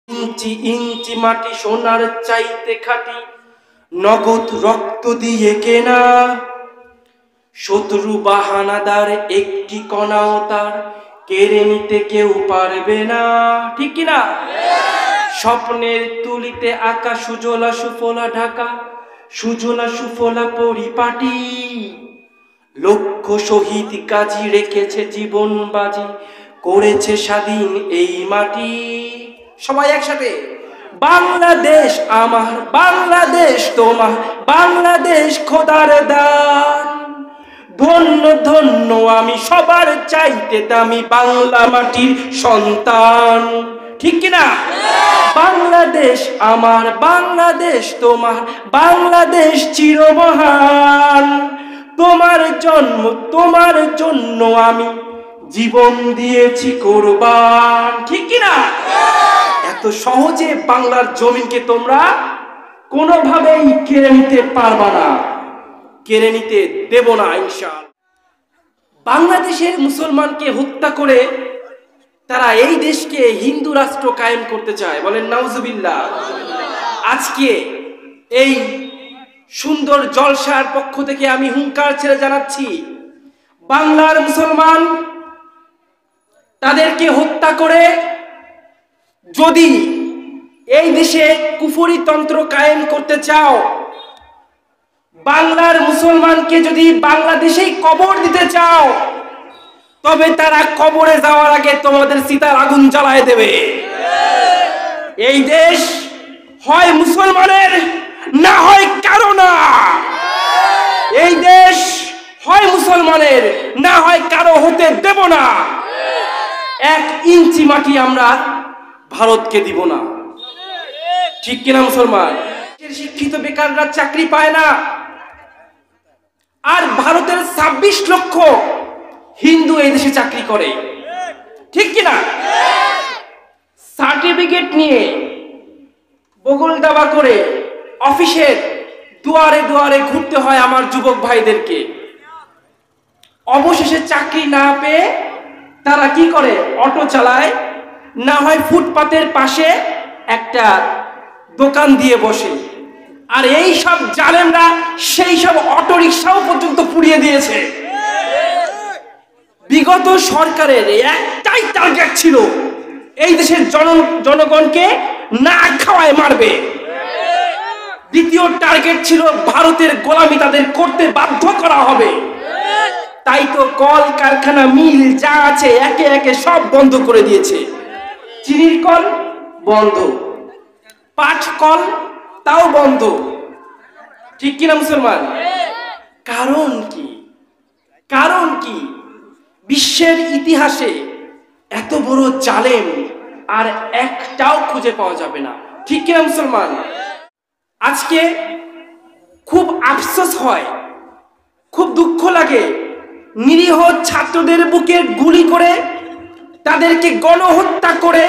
ইঞ্চি ইঞ্চি মাটি সোনার চাইতে খাঁটি, নগদ রক্ত দিয়ে কেনা। শত্রু বাহানাদার একটি কণাও তার কেড়ে নিতে কেউ পারবে না, ঠিক কিনা? স্বপ্নের তুলিতে আঁকা সুজলা সুফলা ঢাকা, সুজলা সুফলা পরিপাটি। লক্ষ শহীদ গাজী রেখেছে জীবন বাজি, করেছে স্বাধীন এই মাটি। সবাই একসাথে, বাংলাদেশ আমার, বাংলাদেশ তোমার, বাংলাদেশ খোদার দান। ধন্য ধন্য আমি সবার চাইতে দামি বাংলা মাটির সন্তান, ঠিক কিনা? বাংলাদেশ আমার, বাংলাদেশ তোমার, বাংলাদেশ চিরমহান। তোমার জন্ম, তোমার জন্য আমি জীবন দিয়েছি কোরবান, ঠিক কিনা? এত সহজে বাংলার জমিনকে তোমরা কোনোভাবেই কেড়ে নিতে পারবা না, কেড়ে নিতে দেব না ইনশাআল্লাহ। বাংলাদেশের মুসলমানকে হত্যা করে তারা এই দেশকে হিন্দু রাষ্ট্র কায়েম করতে চায়, বলেন নাউজুবিল্লাহ। আজকে এই সুন্দর জলসার পক্ষ থেকে আমি হুঙ্কার ছেড়ে জানাচ্ছি, বাংলার মুসলমান তাদেরকে হত্যা করে যদি এই দেশে কুফরি তন্ত্র কায়েম করতে চাও, বাংলার মুসলমানকে যদি বাংলাদেশেই কবর দিতে চাও, তবে তারা কবরে যাওয়ার আগে তোমাদের চিতার আগুন জ্বালায় দেবে। এই দেশ হয় মুসলমানের, না হয় কারো না। এই দেশ হয় মুসলমানের, না হয় কারো হতে দেব না। 1 ইঞ্চি মাটি আমরা ভারতকে দিব না, ঠিক কিনা মুসলমান? শিক্ষিত বেকাররা চাকরি পায় না, আর ভারতের 26 লক্ষ হিন্দু এই দেশে চাকরি করে, ঠিক কিনা? সার্টিফিকেট নিয়ে বগল দাবা করে অফিসের দুয়ারে দুয়ারে ঘুরতে হয় আমার যুবক ভাইদেরকে। অবশেষে চাকরি না পেয়ে তারা কি করে? অটো চালায়, না হয় ফুটপাতের পাশে একটা দোকান দিয়ে বসে। আর এই সব জালেমরা সেই সব অটো রিক্সাও পর্যন্ত পুড়িয়ে দিয়েছে। বিগত সরকারের একটাই টার্গেট ছিল, এই দেশের জনগণকে না খাওয়ায় মারবে। দ্বিতীয় টার্গেট ছিল ভারতের গোলামি তাদের করতে বাধ্য করা হবে। তাই তো কল কারখানা মিল যা আছে একে একে সব বন্ধ করে দিয়েছে। চিনির কল বন্ধ, পাট কল তাও বন্ধ, ঠিক কিনা মুসলমান? কারণ কি? কারণ কি? বিশ্বের ইতিহাসে এত বড় জালেম আর একটাও খুঁজে পাওয়া যাবে না, ঠিক কিনা মুসলমান? আজকে খুব আফসোস হয়, খুব দুঃখ লাগে, নিরীহ ছাত্রদের বুকে গুলি করে তাদেরকে গণহত্যা করে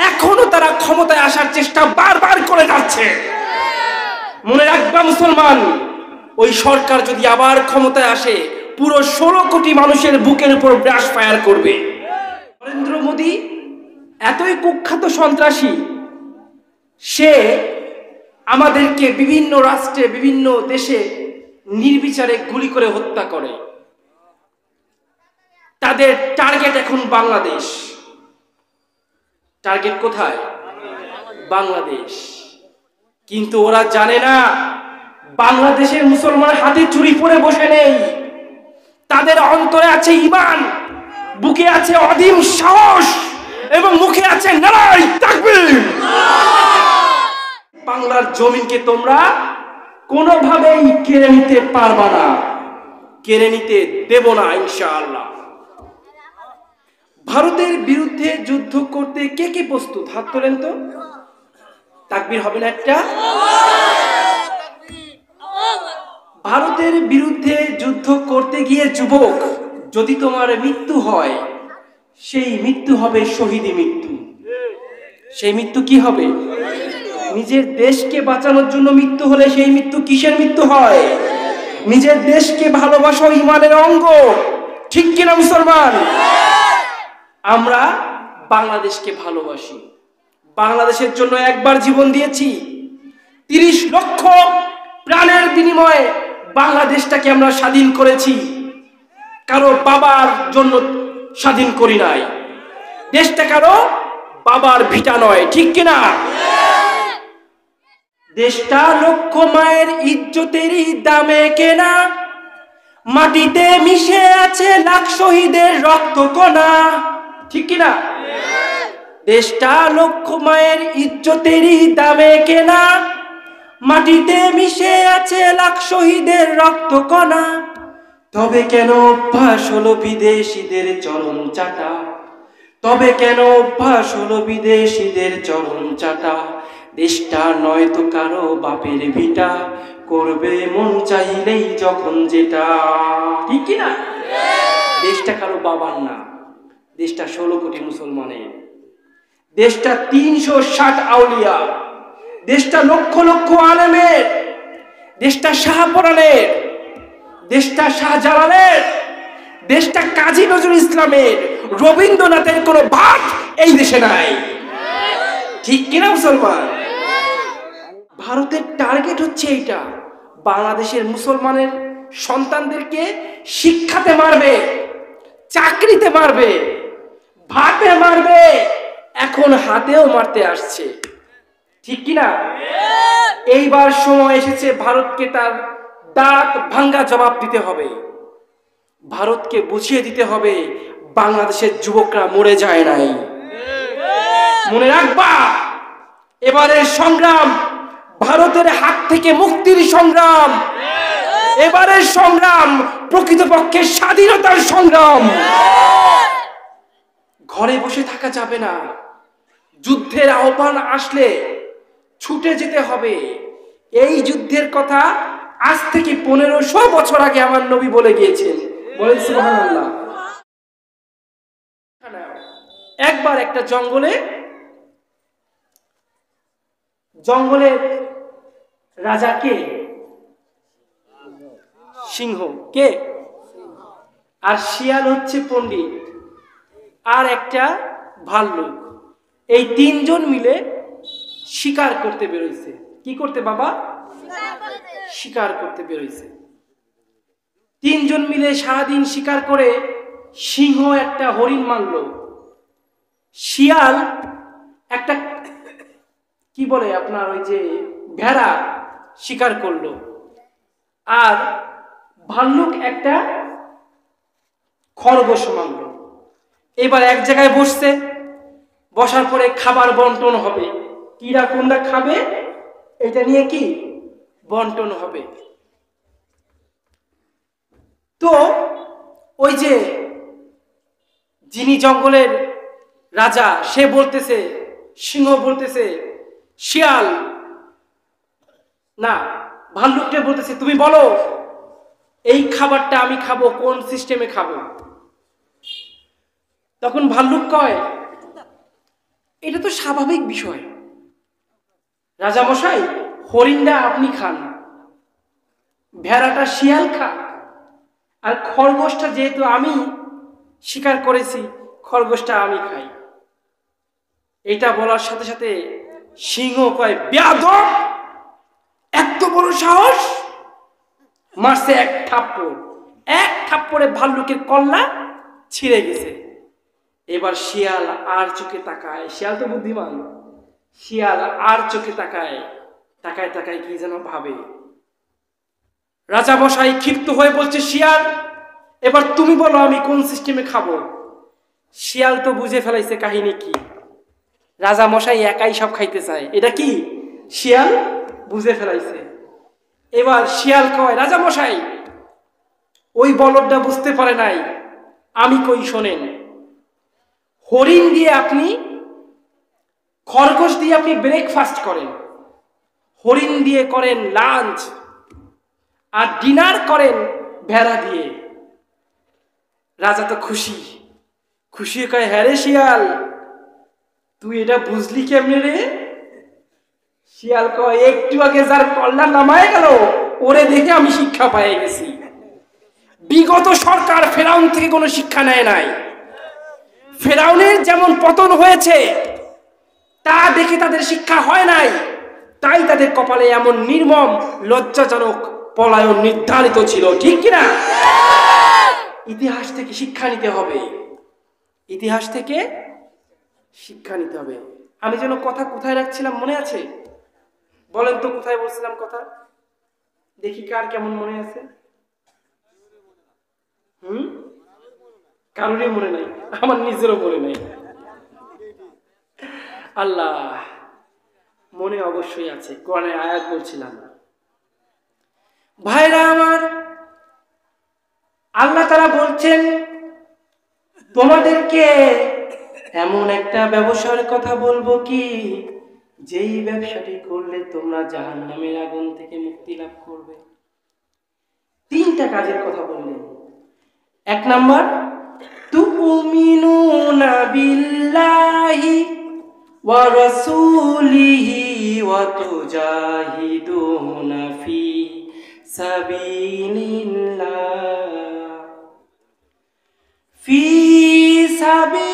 এখনো তারা ক্ষমতায় আসার চেষ্টা বারবার করে যাচ্ছে। মনে রাখবা মুসলমান, ওই সরকার যদি আবার ক্ষমতায় আসে, পুরো 16 কোটি মানুষের বুকের উপর ব্রাশ ফায়ার করবে। নরেন্দ্র মোদী এতই কুখ্যাত সন্ত্রাসী, সে আমাদেরকে বিভিন্ন রাষ্ট্রে বিভিন্ন দেশে নির্বিচারে গুলি করে হত্যা করে। তাদের টার্গেট এখন বাংলাদেশ। টার্গেট কোথায়? বাংলাদেশ। কিন্তু ওরা জানে না বাংলাদেশের মুসলমান হাতে চুরি পরে বসে নেই। তাদের অন্তরে আছে ঈমান, বুকে আছে অদীম সাহস এবং মুখে আছে নারায়ে তাকবীর। বাংলার জমিনকে তোমরা কোনোভাবেই কেড়ে নিতে পারবা না, কেড়ে নিতে দেব না ইনশাআল্লাহ। ভারতের বিরুদ্ধে যুদ্ধ করতে কে কে প্রস্তুত? হাত তোলেন তো। তাকবীর হবে না একটা? ভারতের বিরুদ্ধে যুদ্ধ করতে গিয়ে যুবক, যদি তোমার মৃত্যু হয়, সেই মৃত্যু হবে শহীদি মৃত্যু। সেই মৃত্যু কি হবে? নিজের দেশকে বাঁচানোর জন্য মৃত্যু হলে সেই মৃত্যু কিসের মৃত্যু হয়? নিজের দেশকে ভালোবাসা ঈমানের অঙ্গ, ঠিক কিনা মুসলমান? আমরা বাংলাদেশকে ভালোবাসি, বাংলাদেশের জন্য একবার জীবন দিয়েছি, 30 লক্ষ প্রাণের বিনিময়ে বাংলাদেশটাকে আমরা স্বাধীন করেছি। কারো বাবার জন্য স্বাধীন করি নাই, দেশটা কারো বাবার ভিটা নয়, ঠিক কিনা? দেশটা লক্ষ মায়ের ইজ্জতেরই দামে কেনা, মাটিতে মিশে আছে লাখ শহীদের রক্ত কণা, ঠিক কিনা? দেশটা লক্ষ মায়ের ইজ্জতেরই দামে কেনা, মাটিতে মিশে আছে লাখ শহীদের রক্ত কণা। তবে কেন অভ্যাস হলো বিদেশিদের চরণ চাটা, তবে কেন অভ্যাস হলো বিদেশিদের চরণ চাটা। দেশটা নয়তো কারো বাপের ভিটা, করবে মন চাইলেই যখন যেটা, ঠিক কিনা? দেশটা কারো বাবার না, দেশটা 16 কোটি মুসলমানের, দেশটা 360 আউলিয়া, দেশটা লক্ষ লক্ষ আলেমের, দেশটা শাহপরানের, দেশটা শাহজালালের, দেশটা কাজী নজরুল ইসলামের, রবীন্দ্রনাথের কোনো ভাগ এই দেশে নাই, ঠিক কিনা মুসলমান? ভারতের টার্গেট হচ্ছে এইটা, বাংলাদেশের মুসলমানের সন্তানদেরকে শিক্ষাতে মারবে, চাকরিতে মারবে, ভাতে মারবে, এখন হাতেও মারতে আসছে, ঠিক কিনা? এইবার সময় এসেছে ভারতকে তার দাঁত ভাঙ্গা জবাব দিতে হবে। ভারতকে বুঝিয়ে দিতে হবে বাংলাদেশের যুবকরা মরে যায় নাই। মনে রাখবা, এবারের সংগ্রাম ভারতের হাত থেকে মুক্তির সংগ্রাম, এবারের সংগ্রাম প্রকৃতপক্ষে স্বাধীনতার সংগ্রাম। ঘরে বসে থাকা যাবে না, যুদ্ধের আহ্বান আসলে ছুটে যেতে হবে। এই যুদ্ধের কথা আজ থেকে 1500 বছর আগে আমার নবী বলে গিয়েছেন, বলেন সুবহানাল্লাহ। একবার একটা জঙ্গলের রাজা কে? সিংহ। কে? আর শিয়াল হচ্ছে পণ্ডিত, আর একটা ভাল্লুক। এই 3 জন মিলে শিকার করতে বেরোইছে। কি করতে বাবা? শিকার করতে বেরোইছে। 3 জন মিলে সারাদিন শিকার করে সিংহ একটা হরিণ মারল, শিয়াল একটা কি বলে আপনার ওই যে ভেড়া শিকার করলো, আর ভাল্লুক একটা খরগোশ মারল। এবার এক জায়গায় বসছে, বসার পরে খাবার বন্টন হবে, কিরা কোনটা খাবে এটা নিয়ে কি বন্টন হবে। তো ওই যে যিনি জঙ্গলের রাজা সে বলতেছে, সিংহ বলতেছে শিয়াল না, ভাল্লুককে বলতেছে তুমি বলো এই খাবারটা আমি খাবো, কোন সিস্টেমে খাবো? তখন ভাল্লুক কয় এটা তো স্বাভাবিক বিষয়, রাজা মশাই হরিণটা আপনি খান, ভেড়াটা শিয়াল খাক, আর খরগোশটা যেহেতু আমি শিকার করেছি খরগোশটা আমি খাই। এটা বলার সাথে সাথে সিংহ কয় বেয়াদব, এত বড় সাহস! মারছে এক থাপ্পড়ে ভাল্লুকের কল্লা ছিঁড়ে গেছে। এবার শিয়াল আর চোখে তাকায়, শিয়াল তো বুদ্ধিমান, শিয়াল আর চোখে তাকায় কি যেন ভাবে। রাজা মশাই ক্ষিপ্ত হয়ে বলছে শিয়াল এবার তুমি বলো আমি কোন সিস্টেমে খাবো? শিয়াল তো বুঝে ফেলাইছে কাহিনী কি, রাজা মশাই একাই সব খাইতে চায়, এটা কি শিয়াল বুঝে ফেলাইছে। এবার শিয়াল কয় রাজা মশাই ওই বলদটা বুঝতে পারে নাই, আমি কই শোনেন, হরিণ দিয়ে আপনি, খরগোশ দিয়ে আপনি ব্রেকফাস্ট করেন, হরিণ দিয়ে করেন লাঞ্চ, আর ডিনার করেন ভেড়া দিয়ে। রাজা তো খুশি কয় হ্যাঁ রে শিয়াল তুই এটা বুঝলি কেমনে রে? শিয়াল কয় একটু আগে যার কল্যাণ নামায় গেল ওরে দেখে আমি শিক্ষা পেয়ে গেছি। বিগত সরকার ফেরাউন থেকে কোনো শিক্ষা নেয় নাই। ফেরাউনের যেমন পতন হয়েছে তা দেখে তাদের শিক্ষা হয় নাই, তাই তাদের কপালে এমন নির্মম লজ্জাজনক পলায়ন নির্ধারিত ছিল। ঠিক কিনা? ইতিহাস থেকে শিক্ষা নিতে হবে, ইতিহাস থেকে শিক্ষা নিতে হবে। আমি যেন কথা কোথায় রাখছিলাম মনে আছে? বলেন তো কোথায় বলছিলাম কথা, দেখি কার কেমন মনে আছে। কারোরই মনে নাই, আমার নিজেরও মনে নাই। আল্লাহ মনে অবশ্যই আছে, কোরআনের আয়াত বলছিলাম। ভাইরা আমার, আল্লাহ তাআলা বলছেন তোমাদেরকে এমন একটা ব্যবসার কথা বলবো কি, যেই ব্যবসাটি করলে তোমরা জাহান্নামের আগুন থেকে মুক্তি লাভ করবে। তিনটা কাজের কথা বললেন। এক নাম্বার, তুমিনুনা বিল্লাহি ওয়া রাসূলিহি ওয়া তুজাহিদুনা ফি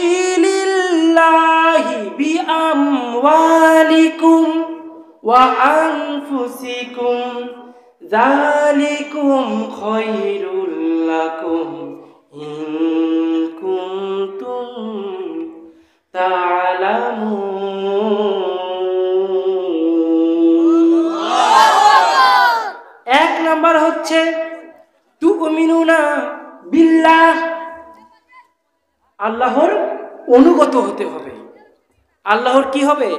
সাবিলিল্লাহ বিআমওয়ালিকুম ওয়া আনফুসিকুম যালিকুম খায়রুল লাকুম ইন কুনতুম তা'লামুন। এক নাম্বার হচ্ছে তুমিনুনা বিল্লাহ, আল্লাহর অনুগত হতে হবে। আল্লাহর কি হবে?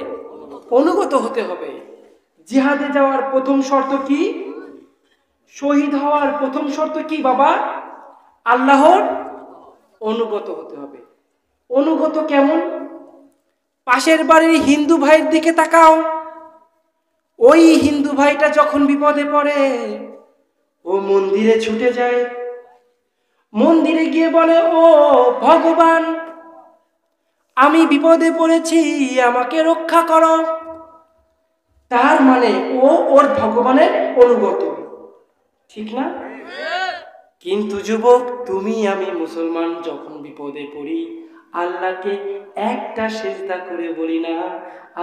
অনুগত হতে হবে। জিহাদে যাওয়ার প্রথম শর্ত কি? শহীদ হওয়ার প্রথম শর্ত কি বাবা? আল্লাহর অনুগত হতে হবে। অনুগত কেমন? পাশের বাড়ির হিন্দু ভাইয়ের দিকে তাকাও, ওই হিন্দু ভাইটা যখন বিপদে পড়ে ও মন্দিরে ছুটে যায়, মন্দিরে গিয়ে বলে, ও ভগবান আমি বিপদে পড়েছি, আমাকে রক্ষা করো। তার মানে ও ওর ভগবানের অনুগত, ঠিক না? কিন্তু যুবক, তুমি আমি মুসলমান যখন বিপদে পড়ি আল্লাহকে একটা সিজদা করে বলি না,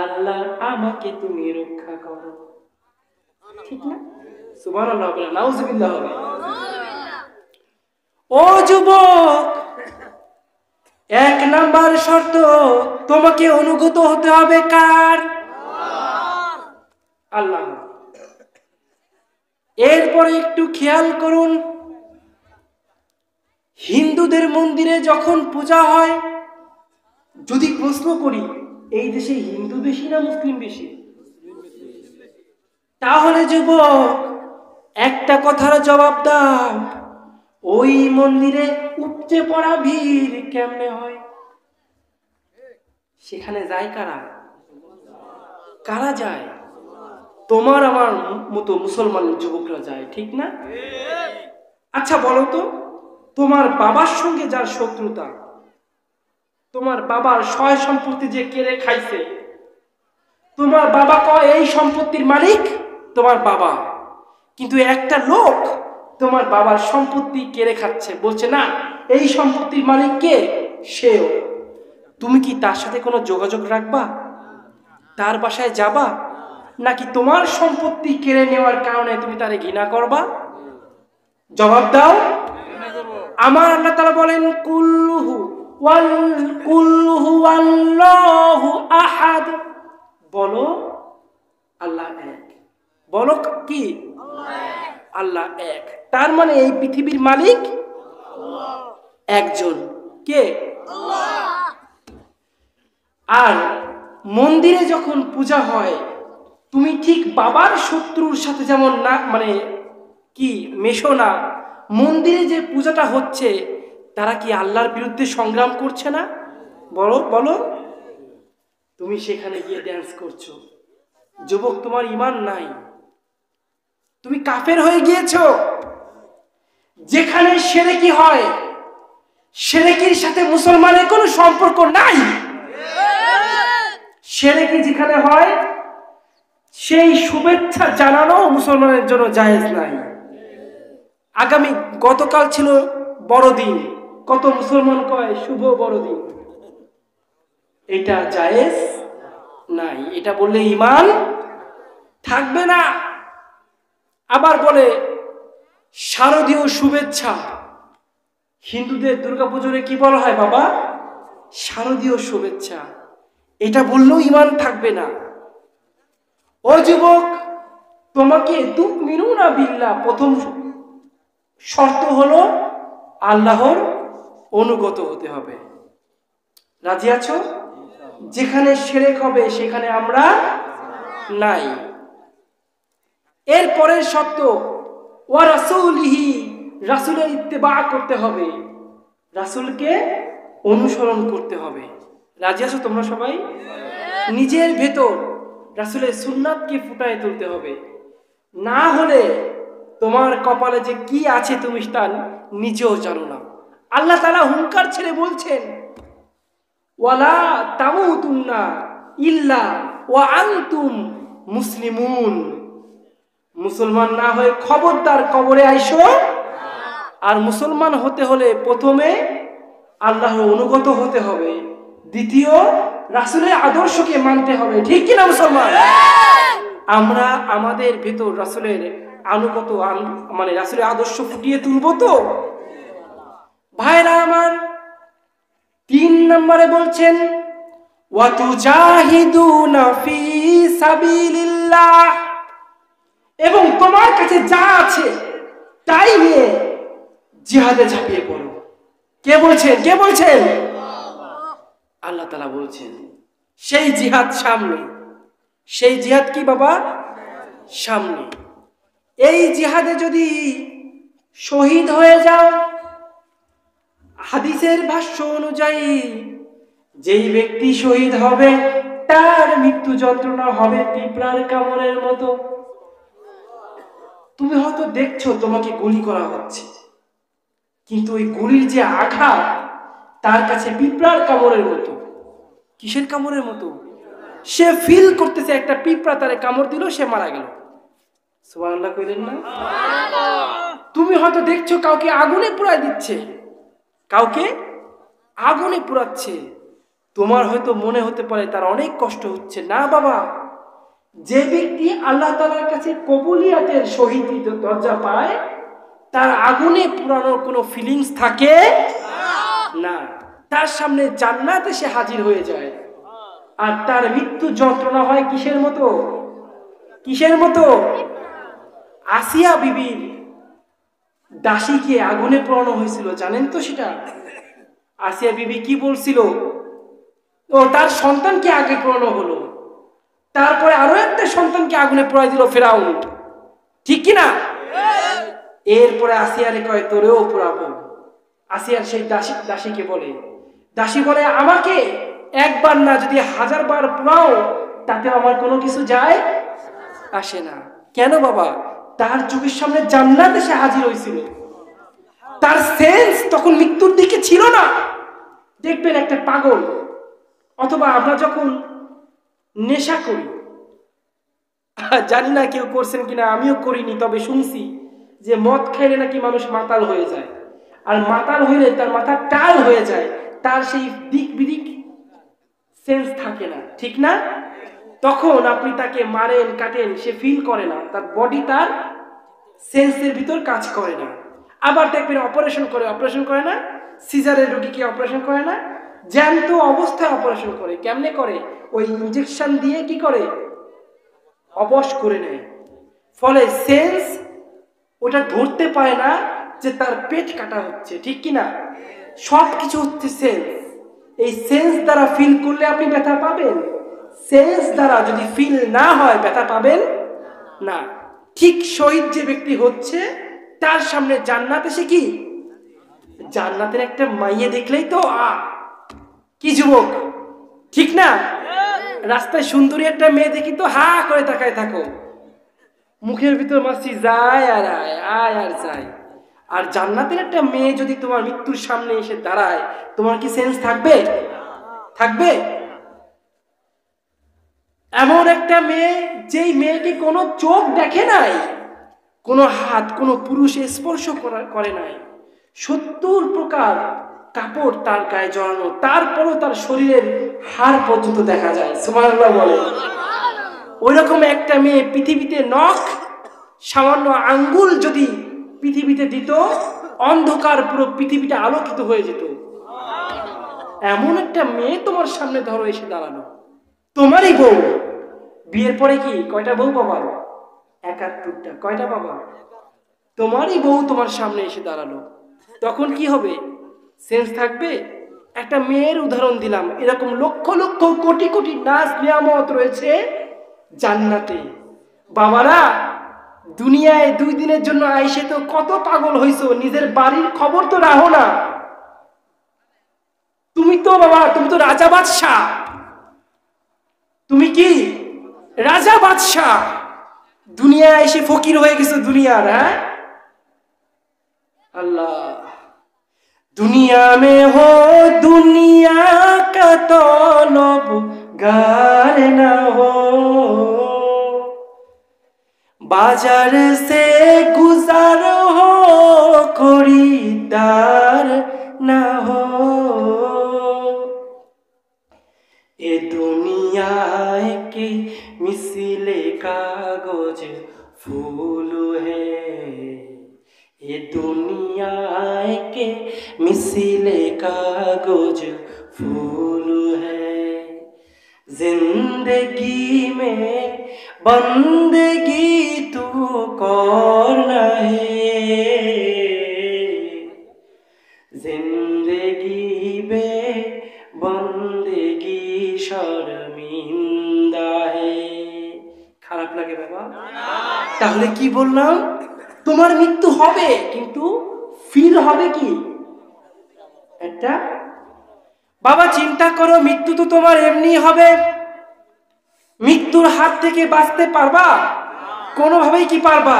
আল্লাহ আমাকে তুমি রক্ষা করো, ঠিক না? সুবহানাল্লাহ, নাউজুবিল্লাহ। ও যুবক, এক নাম্বার শর্ত, তোমাকে অনুগত হতে হবে কার? আল্লাহ। এরপরে একটু খেয়াল করুন, হিন্দুদের মন্দিরে যখন পূজা হয়, যদি প্রশ্ন করি এই দেশে হিন্দু বেশি না মুসলিম বেশি, তাহলে যুবক একটা কথার জবাব দাও, ওই মন্দিরে উপচে পড়া ভিড় কেমনে হয়? সেখানে যায় কারা? কারা যায়? তোমার আমার মতো মুসলমান যুবকরা যায়, ঠিক না? আচ্ছা বলো তো, তোমার বাবার সঙ্গে যার শত্রুতা, তোমার বাবার সয় সম্পত্তি যে কেড়ে খাইছে, তোমার বাবা কয় এই সম্পত্তির মালিক তোমার বাবা, কিন্তু একটা লোক তোমার বাবার সম্পত্তি কেড়ে খাচ্ছে, বলছে না এই সম্পত্তির মালিক কে? সেও। তুমি কি তার সাথে কোনো যোগাযোগ রাখবা? তার বাসায় যাবা? নাকি তোমার সম্পত্তি কেড়ে নেওয়ার কারণে তুমি তারে ঘৃণা করবা? জবাব দাও। আমার আল্লাহ তাআলা বলেন, কুল্লুহু আল্লাহু আহাদ, বলো আল্লাহ এক। বলো কি? আল্লাহ এক। তার মানে এই পৃথিবীর মালিক একজন, কে? আর মন্দিরে যখন পূজা হয়, তুমি ঠিক বাবার শত্রুর সাথে যেমন না, মানে কি মেশো না। মন্দিরে যে পূজাটা হচ্ছে, তারা কি আল্লাহর বিরুদ্ধে সংগ্রাম করছে না? বলো বলো। তুমি সেখানে গিয়ে ড্যান্স করছো, যুবক তোমার ঈমান নাই, তুমি কাফের হয়ে গিয়েছো। যেখানে শিরকি হয়, শিরকির সাথে মুসলমানের কোনো সম্পর্ক নাই। শিরকি যেখানে হয়, সেই শুভেচ্ছা জানানো মুসলমানের জন্য জায়েজ নাই। গতকাল ছিল বড়দিন, কত মুসলমান কয় শুভ বড়দিন, এটা জায়েজ নাই। এটা বললে ঈমান থাকবে না। আবার বলে শারদীয় শুভেচ্ছা, হিন্দুদের দুর্গাপুজোরে কি বলা হয় বাবা? শারদীয় শুভেচ্ছা। এটা বললেও ঈমান থাকবে না। ও যুবক, তোমাকে তুমিনুনা বিল্লাহ, প্রথম শর্ত হলো আল্লাহর অনুগত হতে হবে। রাজি আছো? যেখানে শিরক হবে সেখানে আমরা নাই। এর পরের শর্ত ওয়া রাসূলিহি, রাসূলের ইত্তেবা করতে হবে, রাসূলকে অনুসরণ করতে হবে। রাজি আছো তোমরা সবাই? নিজের ভেতর রাসূলের সুন্নাতকে ফুটায় তুলতে হবে। না হলে তোমার কপালে যে কি আছে তুমি তা নিজেও জানো না। আল্লাহ তাআলা হুঙ্কার ছেড়ে বলছেন ওয়ালা তামুতুন্না ইল্লা ওয়া আনতুম মুসলিমুন। মুসলমান না হয়ে খবরদার কবরে আইসো। আর মুসলমান হতে হলে প্রথমে আল্লাহর অনুগত হতে হবে, দ্বিতীয় রাসূলের আদর্শকে মানতে হবে। ঠিক কিনা মুসলমান? আমরা আমাদের ভেতর রাসূলের আনুগত মানে রাসূলের আদর্শ ফুটিয়ে তুলবো তো? ভাইরা আমার, 3 নম্বরে বলছেন ওয়া তুজাহিদুনা ফি সাবিলিল্লাহ, এবং তোমার কাছে যা আছে তাই নিয়ে জিহাদে ঝাঁপিয়ে পড়ো। কে বলছেন? কে বলছেন? আল্লাহ তাআলা বলছেন। সেই জিহাদ সামনে। সেই জিহাদ কি বাবা? সামনে। এই জিহাদে যদি শহীদ হয়ে যাও, হাদিসের ভাষ্য অনুযায়ী যেই ব্যক্তি শহীদ হবে তার মৃত্যু যন্ত্রণা হবে পিঁপড়ার কামড়ের মতো। তুমি হয়তো দেখছো তোমাকে গুলি করা হচ্ছে, কিন্তু ওই গুলির যে আঘাত তার কাছে পিঁপড়ার কামড়ের মতো। কিসের কামড়ের মতো? সে ফিল করতেছে একটা পিঁপড়া তারে কামড় দিল, সে মারা গেল। সুবহানাল্লাহ কইলেন না? তুমি হয়তো দেখছো কাউকে আগুনে পুড়ায় দিচ্ছে, কাউকে আগুনে পুড়াচ্ছে, তোমার হয়তো মনে হতে পারে তার অনেক কষ্ট হচ্ছে। না বাবা, যে ব্যক্তি আল্লাহ তাআলার কাছে কবুলিয়াতের শহীদি দরজা পায় তার আগুনে পুরানোর কোনো ফিলিংস থাকে না। তার সামনে জান্নাত এসে হাজির হয়ে যায়। আর তার মৃত্যু যন্ত্রণা হয় কিসের মতো? কিসের মতো? আসিয়া বিবির দাসীকে আগুনে পোড়ানো হয়েছিল, জানেন তো সেটা? আসিয়া বিবি কি বলছিল? ও তার সন্তানকে আগে পোড়ানো হলো, তারপরে আরো একটা সন্তানকে আগুনে পোড়াই দিল ফেরাউন। ঠিক কিনা? এরপরে আসিয়ারে কয় তোরেও পোড়াবো। আসিয়ার সেই দাসীকে বলে, দাসী বলে আমাকে একবার না যদি 1000 বার পোড়াও তাতে আমার কোনো কিছু যায় আসে না। কেন বাবা? তার চোখের সামনে জান্নাত এসে হাজির হয়েছিল। তার সেন্স তখন মৃত্যুর দিকে ছিল না। দেখবেন একটা পাগল, অথবা আমরা যখন নেশা করি, জানি না কেউ করছেন কিনা, আমিও করিনি, তবে শুনছি যে মদ খাইলে নাকি মানুষ মাতাল হয়ে যায়, আর মাতাল হইলে তার মাথা টাল হয়ে যায়, তার সেই দিক বিদিক সেন্স থাকে না। ঠিক না? তখন আপনি তাকে মারেন কাটেন, সে ফিল করে না, তার বডি তার সেন্সের ভিতর কাজ করে না। আবার দেখবেন অপারেশন করে না, সিজারের রোগীকে অপারেশন করে না, জ্যান্ত অবস্থায় অপারেশন করে। কেমনে করে? ওই ইনজেকশন দিয়ে কি করে? অবশ করে নেয়। ফলে সেন্স ওটা ধরতে পারে না যে তার পেট কাটা হচ্ছে। ঠিক কিনা? সব কিছু হচ্ছে সেন্স। এই সেন্স দ্বারা ফিল করলে আপনি ব্যথা পাবেন, সেন্স দ্বারা যদি ফিল না হয় ব্যথা পাবেন না। ঠিক শহীদ যে ব্যক্তি হচ্ছে তার সামনে জান্নাত এসে কি, জান্নাতের একটা মাইয়ে দেখলেই তো কি যুবক, ঠিক না? রাস্তায় সুন্দরী একটা মেয়ে দেখি তো হা করে তাকায় থাকো, মুখের ভিতর মাছি যায় আর আয় আর যায়। আর জান্নাতের একটা মেয়ে যদি তোমার মৃত্যুর সামনে এসে দাঁড়ায়, তোমার কি সেন্স থাকবে? থাকবে? এমন একটা মেয়ে যেই মেয়েকে কোনো চোখ দেখে নাই, কোনো হাত কোনো পুরুষ স্পর্শ করে নাই, 70 প্রকার কাপড় তার গায়ে জড়ানো, তারপরও তার শরীরের হাড় পর্যন্ত দেখা যায়। সুবহানাল্লাহ বলে। ওইরকম একটা মেয়ে পৃথিবীতে নখ সামান্য আঙ্গুল যদি পৃথিবীতে দিত, অন্ধকার পুরো পৃথিবীটা আলোকিত হয়ে যেত। এমন একটা মেয়ে তোমার সামনে ধরো এসে দাঁড়ানো, তোমারই বউ। বিয়ের পরে কি কয়টা বউ পাবা? 71টা। কয়টা পাবা? তোমারই বউ তোমার সামনে এসে দাঁড়ালো, তখন কি হবে? সেন্স থাকবে? একটা মেয়ের উদাহরণ দিলাম, এরকম লক্ষ লক্ষ কোটি কোটি নাজ নিয়ামত রয়েছে জান্নাতে। বাবারা, দুনিয়ায় 2 দিনের জন্য আইসে তো কত পাগল হইছো, নিজের বাড়ির খবর তো রাখো না। তুমি তো বাবা, তুমি তো রাজা বাদশাহ। তুমি কি রাজা বাদশাহ? দুনিয়ায় এসে ফকির হয়ে গেছো দুনিয়ার। হ্যাঁ अल्लाह, दुनिया में हो दुनिया का तलबगार न हो, बाजार से गुजार हो खरीदार न हो, ये दुनिया के मिसले कागज फूल है, ये दुनिया के मिसले कागज फूल है, जिंदगी में बंदगी तू करना है, जिंदगी में बंदगी शर्मिंदा है। খারাপ লাগে বাবা? তাহলে কি বললাম? তোমার মৃত্যু হবে, কিন্তু ফিল হবে কি একটা। বাবা চিন্তা করো, মৃত্যু তো তোমার এমনি হবে। মৃত্যুর হাত থেকে বাঁচতে পারবা? কোনোভাবেই কি পারবা?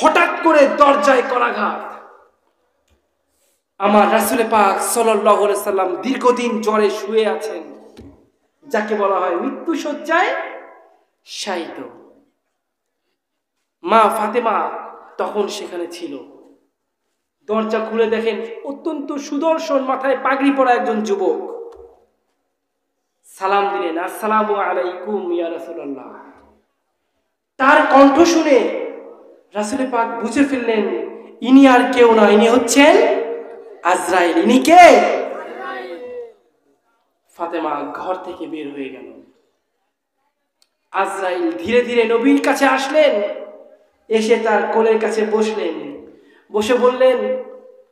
হঠাৎ করে দরজায় করাঘাত। আমার রাসূল পাক সাল্লাল্লাহু আলাইহি সাল্লাম দীর্ঘদিন জ্বরে শুয়ে আছেন, যাকে বলা হয় মৃত্যু শয্যায় শায়িত। মা ফাতেমা তখন সেখানে ছিল। দরজা খুলে দেখেন অত্যন্ত সুদর্শন, মাথায় পাগড়ি পরা একজন যুবক। সালাম দিলেন, আসসালামু আলাইকুম ইয়া রাসূলুল্লাহ। তার কণ্ঠ শুনে রাসূল পাক বুঝে ফেললেন ইনি আর কেউ না, ইনি হচ্ছেন আজরাইল। ইনি কে? ফাতেমা ঘর থেকে বের হয়ে গেল। আজরাইল ধীরে ধীরে নবীর কাছে আসলেন, এসে তার কোলের কাছে বসলেন। বসে বললেন,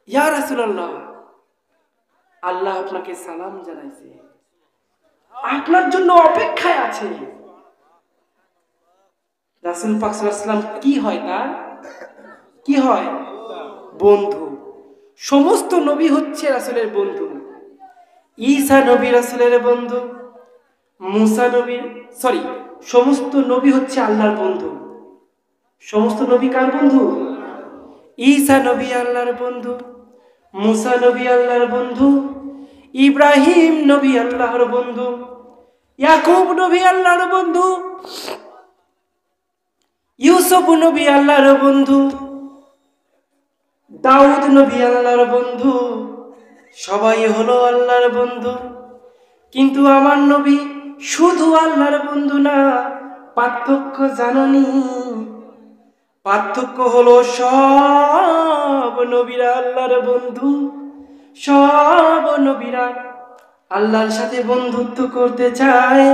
ইয়া রাসূলুল্লাহ, আল্লাহ আপনাকে সালাম জানাইছে, আপনার জন্য অপেক্ষায় আছে। রাসূল পাক সাল্লাল্লাহু আলাইহি ওয়াসাল্লাম কি হয়? তার কি হয়? বন্ধু। সমস্ত নবী হচ্ছে রাসূলের বন্ধু। ঈসা নবী রাসূলের বন্ধু, মুসা নবী, সমস্ত নবী হচ্ছে আল্লাহর বন্ধু। সমস্ত নবী কার বন্ধু? ঈসা নবী আল্লাহর বন্ধু, মুসা নবী আল্লাহর বন্ধু, ইব্রাহিম নবী আল্লাহর বন্ধু, ইয়াকুব নবী আল্লাহর বন্ধু, ইউসুফ নবী আল্লাহর বন্ধু, দাউদ নবী আল্লাহর বন্ধু। সবাই হলো আল্লাহর বন্ধু, কিন্তু আমার নবী শুধু আল্লাহর বন্ধু না। পার্থক্য জাননি? পার্থক্য হলো সব নবীরা আল্লাহর বন্ধু, সব নবীরা আল্লাহর সাথে বন্ধুত্ব করতে চায়,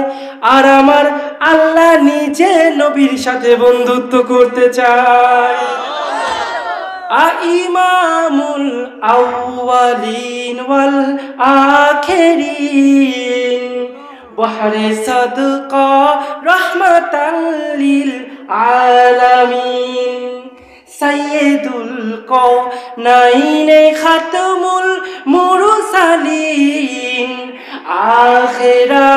আর আমার আল্লাহ নিজে নবীর সাথে বন্ধুত্ব করতে চায়। ইমামুল আউয়ালিন ওয়াল আখিরিন, বহরে সাদকা রাহমাতাল লিল আলামিন, সাইয়্যিদুল কাওনাইনে খাতমুল মুরসালিন, আখিরা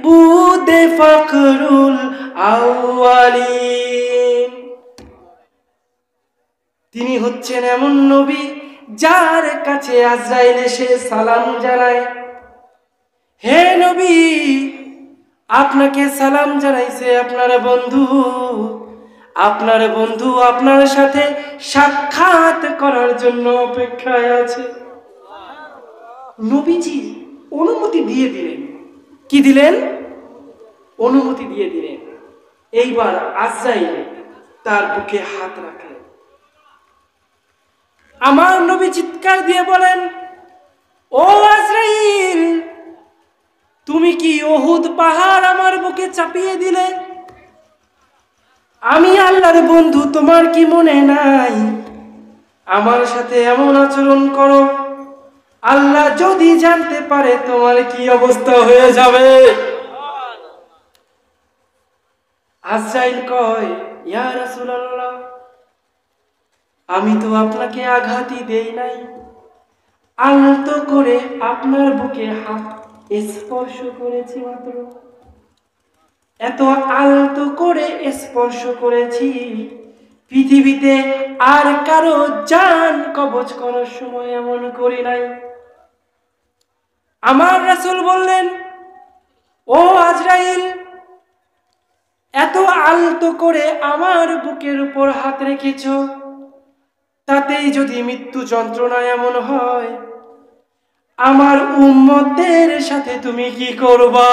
বুদে ফখরুল আউয়ালিন। তিনি হচ্ছেন এমন নবী যার কাছে আজরাইল এসে সালাম জানায়, হে নবী, আপনাকে সালাম জানাইছে আপনার বন্ধু। আপনার বন্ধু আপনার সাথে সাক্ষাৎ করার জন্য অপেক্ষায় আছে। নবীজি অনুমতি দিয়ে দিলেন। কি দিলেন? অনুমতি দিয়ে দিলেন। এইবার আজরাইল তার বুকে হাত রাখলেন। আমার নবী চিৎকার দিয়ে বলেন, ও আজরাইল, তুমি কি উহুদ পাহাড় আমার বুকে চাপিয়ে দিলে? আমি আল্লাহর বন্ধু, তোমার কি মনে নাই আমার সাথে এমন আচরণ করো? আল্লাহ যদি জানতে পারে তোমার কি অবস্থা হয়ে যাবে। আজরাইল কয়, ইয়া রাসূলুল্লাহ, আমি তো আপনাকে আঘাতই দেই নাই, আলতো করে আপনার বুকে হাত স্পর্শ করেছি মাত্র। এত আলতো করে স্পর্শ করেছি, পৃথিবীতে আর কারো জান কবজ করার সময় এমন করি নাই। আমার রাসূল বললেন, ও আজরাইল, এত আলতো করে আমার বুকের উপর হাত রেখেছ, তাতেই যদি মৃত্যু যন্ত্রণা এমন হয়, আমার উম্মতের সাথে তুমি কি করবা?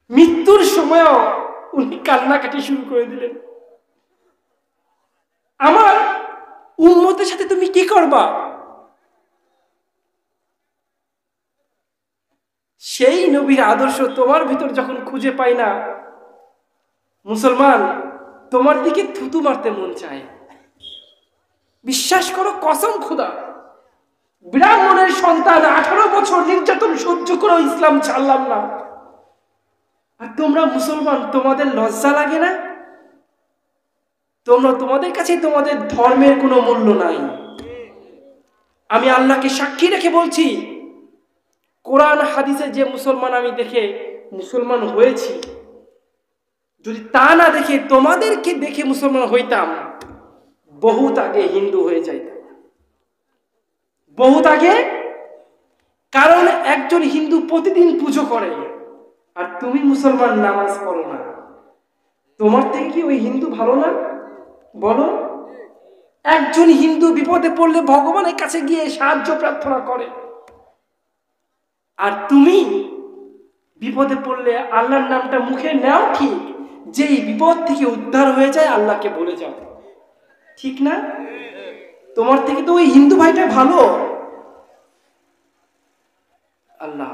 মৃত্যুর সময়ও উনি কান্নাকাটি শুরু করে দিলেন। আমার উম্মতের সাথে তুমি কি করবা? সেই নবীর আদর্শ তোমার ভিতর যখন খুঁজে পাই না, মুসলমান, তোমার দিকে থুতু মারতে মন চায়। বিশ্বাস করো, কসম খুদা, ব্রাহ্মণের সন্তান 18 বছর নির্যাতন সহ্য করে ইসলাম ছাড়লাম না, আর তোমরা মুসলমান, তোমাদের লজ্জা লাগে না? তোমাদের কাছে তোমাদের ধর্মের কোনো মূল্য নাই। আমি আল্লাহকে সাক্ষী রেখে বলছি, কোরআন হাদিসে যে মুসলমান আমি দেখে মুসলমান হয়েছি, যদি তা না দেখে তোমাদেরকে দেখে মুসলমান হইতাম, বহুত আগে হিন্দু হয়ে যাইতাম, বহুত আগে। কারণ একজন হিন্দু প্রতিদিন পুজো করে, আর তুমি মুসলমান নামাজ পড়ো না। তোমার থেকে কি ওই হিন্দু ভালো না? বলো। একজন হিন্দু বিপদে পড়লে ভগবানের কাছে গিয়ে সাহায্য প্রার্থনা করে, আর তুমি বিপদে পড়লে আল্লাহর নামটা মুখে নাও ঠিক, যেই বিপদ থেকে উদ্ধার হয়ে যায় আল্লাহকে বলে যাও, ঠিক না? তোমার থেকে তো ওই হিন্দু ভাইটা ভালো। আল্লাহ,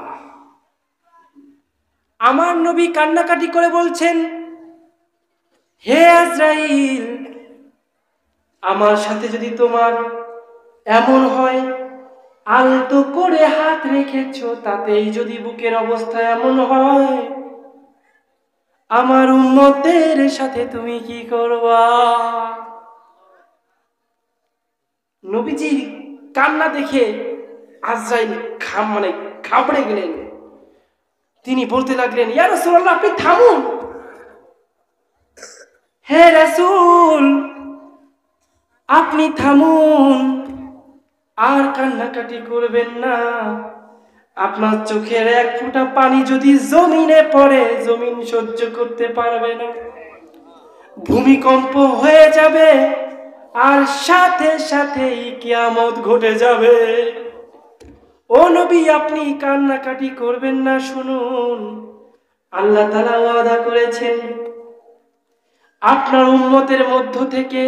আমার নবী কান্নাকাটি করে বলছেন, হে আজরাইল, আমার সাথে যদি তোমার এমন হয়, আলতো করে হাত রেখেছ, তাতেই যদি বুকের অবস্থা এমন হয়, আমার উম্মতের সাথে তুমি কি করবা? নবীজির কান্না দেখে আজরাইল ঘাবড়ে গেলেন। তিনি বলতে লাগলেন, ইয়া রাসূলুল্লাহ, আপনি থামুন। হে রাসূল, আপনি থামুন, আর কান্নাকাটি করবেন না। আপনার চোখের এক ফোঁটা পানি যদি জমিনে পড়ে, জমিন সহ্য করতে পারবে না, ভূমিকম্প হয়ে যাবে, আর সাথে সাথেই কিয়ামত ঘটে যাবে। ও নবী, আপনি কান্নাকাটি করবেন না। শুনুন, আল্লাহ তাআলা ওয়াদা করেছেন, আপনার উম্মতের মধ্য থেকে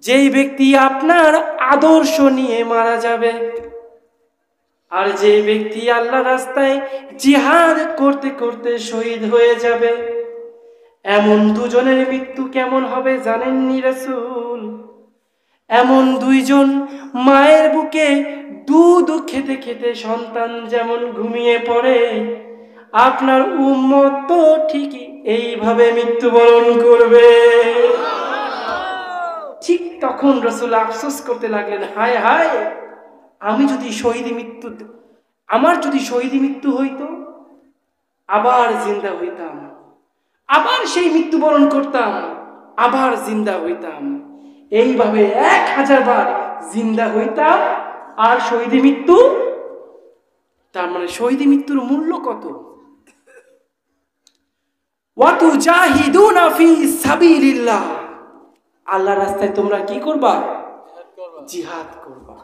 যেই ব্যক্তি আপনার আদর্শ নিয়ে মারা যাবে, আর যে ব্যক্তি আল্লাহ রাস্তায় জিহাদ করতে করতে শহীদ হয়ে যাবে, এমন দুজনের মৃত্যু কেমন হবে জানেননি রাসূল? এমন দুইজন মায়ের বুকে দুধ খেতে খেতে সন্তান যেমন ঘুমিয়ে পড়ে, আপনার উম্মত তো ঠিকই এইভাবে মৃত্যুবরণ করবে। ঠিক তখন রাসূল আফসোস করতে লাগলেন, হায় হায়, আমার যদি শহীদ মৃত্যু হইতো, আবার জিন্দা হইতাম, আবার সেই মৃত্যুবরণ করতাম, আবার জিন্দা হইতাম, এইভাবে 1000 বার জিন্দা হইতাম, আর শহীদ মৃত্যু। তার মানে শহীদ মৃত্যুর মূল্য কত? ওয়াতুজাহিদুনা ফি সাবিলিল্লাহ, আল্লাহর রাস্তায় তোমরা কি করবা? জিহাদ করবা।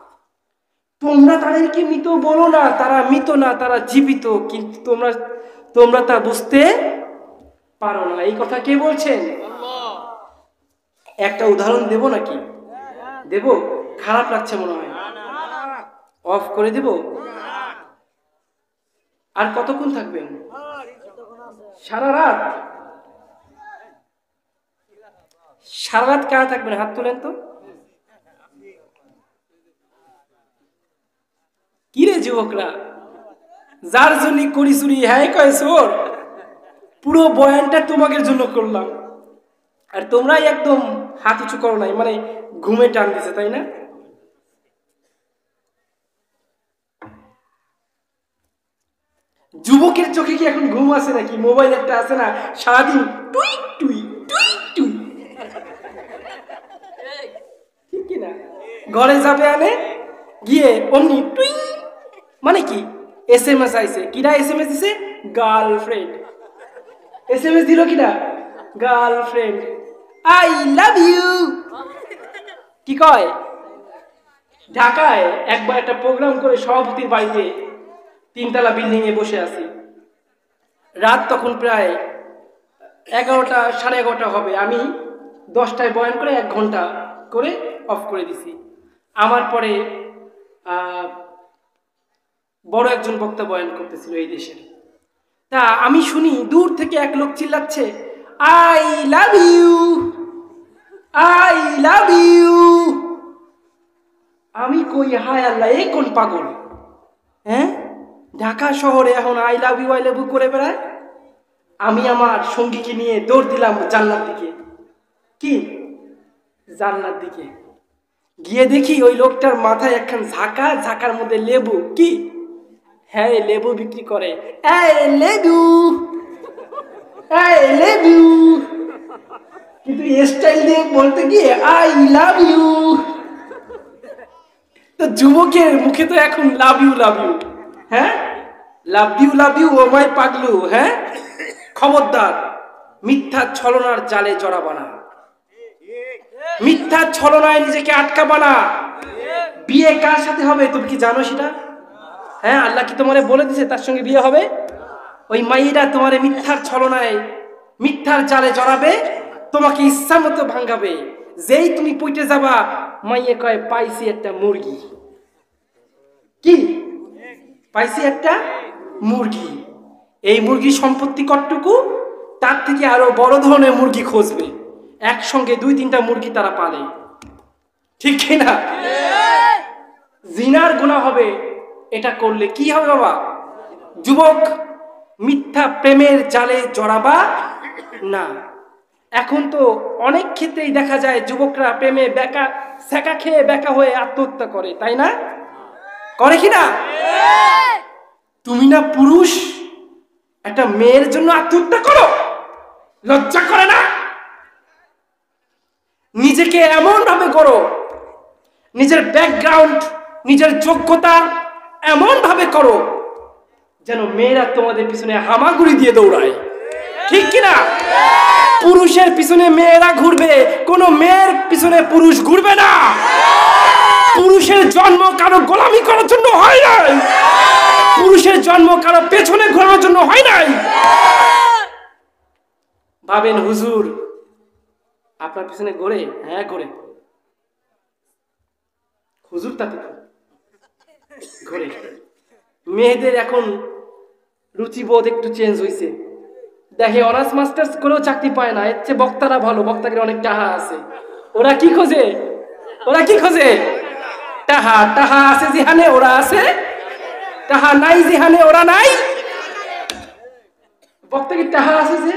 তোমরা তাদেরকে মৃত বলো না, তারা মৃত না, তারা জীবিত, কিন্তু তোমরা তা বুঝতে পারো না। এই কথা কে বলছেন? একটা উদাহরণ দেব নাকি? দেব? খারাপ লাগছে মনে হয়, অফ করে দেব? আর কতক্ষণ থাকবেন? সারা রাত? সারা রাত কারা থাকবেন? হাত তোলেন তো। কিরে যুবকরা, যার জন্য করি চুরি হ্যাঁ কয় চোর। পুরো বয়ানটা তোমাদের জন্য করলাম, আর তোমরাই একদম হাত উঁচু করো নাই, মানে ঘুমে টান দিছে, তাই না? যুবকের চোখে কি এখন ঘুম আছে নাকি? মোবাইল একটা আছে না, সারাদিন টুই টুই টুই টুই, ঠিক কিনা? ঘরে যাবে আনে গিয়ে অমনি টুই, মানে কি? SMS আইছে, কিরা SMS দিছে? গার্লফ্রেন্ড। SMS দিল কিনা? গার্লফ্রেন্ড। I love you. কি কয়? ঢাকায় একবার একটা প্রোগ্রাম করে সভাপতির বাড়িতে 3তলা বিল্ডিং এ বসে আছি। রাত তখন প্রায় 11টা, সাড়ে 11টা হবে। আমি 10টায় বয়ান করে 1 ঘন্টা করে অফ করে দিছি। আমার পরে বড় একজন বক্তা বয়ান করতেছিল এই দেশের। তা আমি শুনি দূর থেকে এক লোক চিল্লাচ্ছে, I love you, I love you. আমি কই হায় আল্লাহ, এই কোন পাগল? হ্যাঁ, ঢাকা শহরে এখন আই লাভ ইউ করে বেড়ায়। আমি আমার সঙ্গীকে নিয়ে দৌড় দিলাম জানলার দিকে। কি? জানলার দিকে গিয়ে দেখি ওই লোকটার মাথায় একখান ঝাঁকা, ঝাঁকার মধ্যে লেবু। কি? হ্যাঁ, লেবু বিক্রি করে। লেবু, লেবু, কিন্তু স্টাইল দিয়ে বলতে গিয়ে আই লাভ ইউ। তো যুবকের মুখে তো এখন লাভ ইউ লাভ ইউ। হ্যাঁ, লাভ ইউ ও মাই পাগলু। হ্যাঁ, খবরদার মিথ্যা ছলনার জালে জড়াবা না, মিথ্যা ছলনায় নিজেকে আটকাবা না। বিয়ে কার সাথে হবে তুমি কি জানো সেটা? হ্যাঁ, আল্লাহ কি তোমারে বলে দিছে তার সঙ্গে বিয়ে হবে? ওই মাইরা তোমারে মিথ্যার ছলনায়, মিথ্যার জালে জড়াবে, তোমাকে ইচ্ছা মতো ভাঙাবে। যেই তুমি পইটে যাবা, মাইয়ে কয় পাইছি একটা মুরগি। কি পাইছি? একটা মুরগি। এই মুরগি সম্পত্তি কতটুকু? তার থেকে আরো বড় ধরনের মুরগি খুঁজবে। একসঙ্গে 2-3টা মুরগি তারা পালে, ঠিক কিনা? জিনার গুনাহ হবে এটা করলে। কি হবে বাবা? যুবক, মিথ্যা প্রেমের জালে জড়াবা না। এখন তো অনেক ক্ষেত্রেই দেখা যায় যুবকরা প্রেমে বেকা, সেকা খেয়ে বেকা হয়ে আত্মহত্যা করে, তাই না? করে কিনা? তুমি না পুরুষ, একটা মেয়ের জন্য আত্মহত্যা করো? লজ্জা করে না? নিজেকে এমন ভাবে করো, নিজের ব্যাকগ্রাউন্ড, নিজের যোগ্যতা এমন ভাবে করো যেন মেয়েরা তোমাদের পিছনে হামাগুড়ি দিয়ে দৌড়ায়, ঠিক কিনা? পুরুষের পিছনে মেয়েরা ঘুরবে, কোন মেয়ের পিছনে পুরুষ ঘুরবে না। পুরুষের জন্ম কারো গোলামি করার জন্য হয় নাই, পুরুষের জন্ম কারো পেছনে ঘোরানোর জন্য হয় নাই। ভাবেন হুজুর আপনার পিছনে ঘোরে? হ্যাঁ ঘোরে, হুজুর তাতে ঘোরে। মেয়েদের এখন রুচিবোধ একটু চেঞ্জ হয়েছে। দেখে অনার্স মাস্টার্স করেও চাকরি পায় না, এর চেয়ে বক্তারা ভালো, বক্তাদের অনেক টাহা আছে। ওরা কি খোঁজে? ওরা কি খোঁজে? টাহা। টাহা আছে যেখানে ওরা আছে, টাহা নাই যেখানে ওরা নাই। বক্তাকে টাহা আছে যে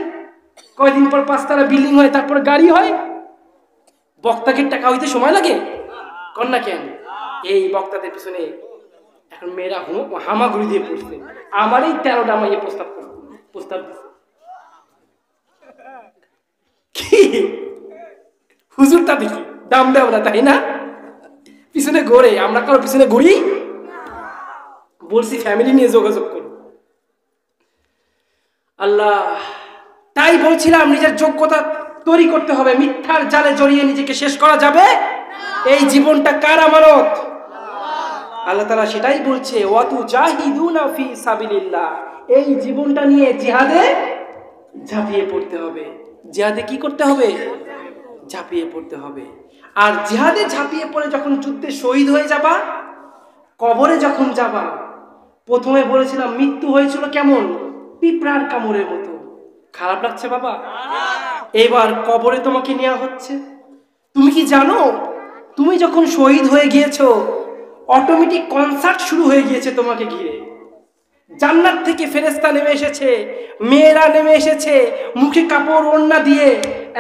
কয়দিন পর 5তলা বিল্ডিং হয়, তারপর গাড়ি হয়। বক্তাকে টাকা হইতে সময় লাগে? কন্যা কেন? এই বক্তাদের পিছনে এখন মেয়েরা হামাগুড়ি দিয়ে পড়ছে। আমার এই 13টা মাইয়ে প্রস্তাব দিচ্ছে। কি হুজুরটা দেখি দাম দেও না, তাই না? পিছনে ঘোরে, আমরা কারো পিছনে ঘুরি? বলছি ফ্যামিলি নিয়ে যোগাযোগ করো। আল্লাহ, তাই বলছিলাম নিজের যোগ্যতা তৈরি করতে হবে। মিথ্যার জালে জড়িয়ে নিজেকে শেষ করা যাবে এই জীবনটা কার আমানত? আল্লাহ তাআলা সেটাই বলছে, ওয়াতু জাহিদুনা ফি সাবিলিল্লাহ, এই জীবনটা নিয়ে জিহাদে ঝাঁপিয়ে পড়তে হবে। জিহাদে কি করতে হবে? ঝাঁপিয়ে পড়তে হবে। আর জিহাদে ঝাঁপিয়ে পড়ে যখন যুদ্ধে শহীদ হয়ে যাবা, কবরে যখন যাবা, প্রথমে বলেছিলাম মৃত্যু হয়েছিল কেমন? পিঁপড়ার কামড়ের মতো। খারাপ লাগছে বাবা? এবার কবরে তোমাকে নেওয়া হচ্ছে। তুমি কি জানো, তুমি যখন শহীদ হয়ে গিয়েছো, অটোমেটিক কনসার্ট শুরু হয়ে গিয়েছে তোমাকে ঘিরে। জান্নাত থেকে ফেরেশতা নেমে এসেছে, মেয়েরা নেমে এসেছে, মুখে কাপড় ওড়না দিয়ে,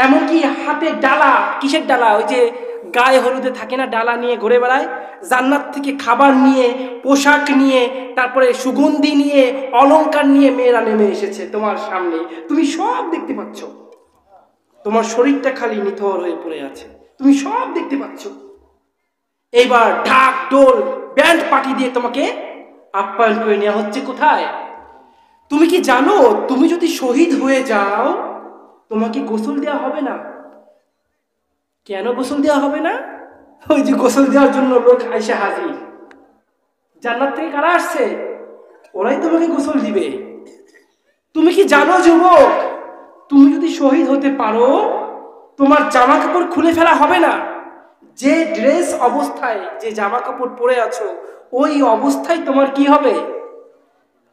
এমনকি হাতে ডালা। কিসের ডালা? ওই যে গায়ে হলুদে থাকে না, ডালা নিয়ে ঘুরে বেড়ায়। জান্নাত থেকে খাবার নিয়ে, পোশাক নিয়ে, তারপরে সুগন্ধি নিয়ে, অলংকার নিয়ে মেয়েরা নেমে এসেছে তোমার সামনে। তুমি সব দেখতে পাচ্ছ। তোমার শরীরটা খালি নিথর হয়ে পড়ে আছে, তুমি সব দেখতে পাচ্ছ। এইবার ঢাক ঢোল ব্যান্ড পার্টি দিয়ে তোমাকে আপ্যায়ন করে নেওয়া হচ্ছে। কোথায়? তুমি কি জানো, তুমি যদি শহীদ হয়ে যাও, তোমাকে গোসল দেওয়া হবে না। কেন গোসল দেওয়া হবে না? ওই যে গোসল দেওয়ার জন্য লোক আইসা হাজির। জান্নাত থেকে কারা আসছে? ওরাই তোমাকে গোসল দিবে। তুমি কি জানো যুবক, তুমি যদি শহীদ হতে পারো, তোমার জামা কাপড় খুলে ফেলা হবে না। যে ড্রেস অবস্থায়, যে জামা কাপড় পরে আছো, ওই অবস্থায় তোমার কি হবে?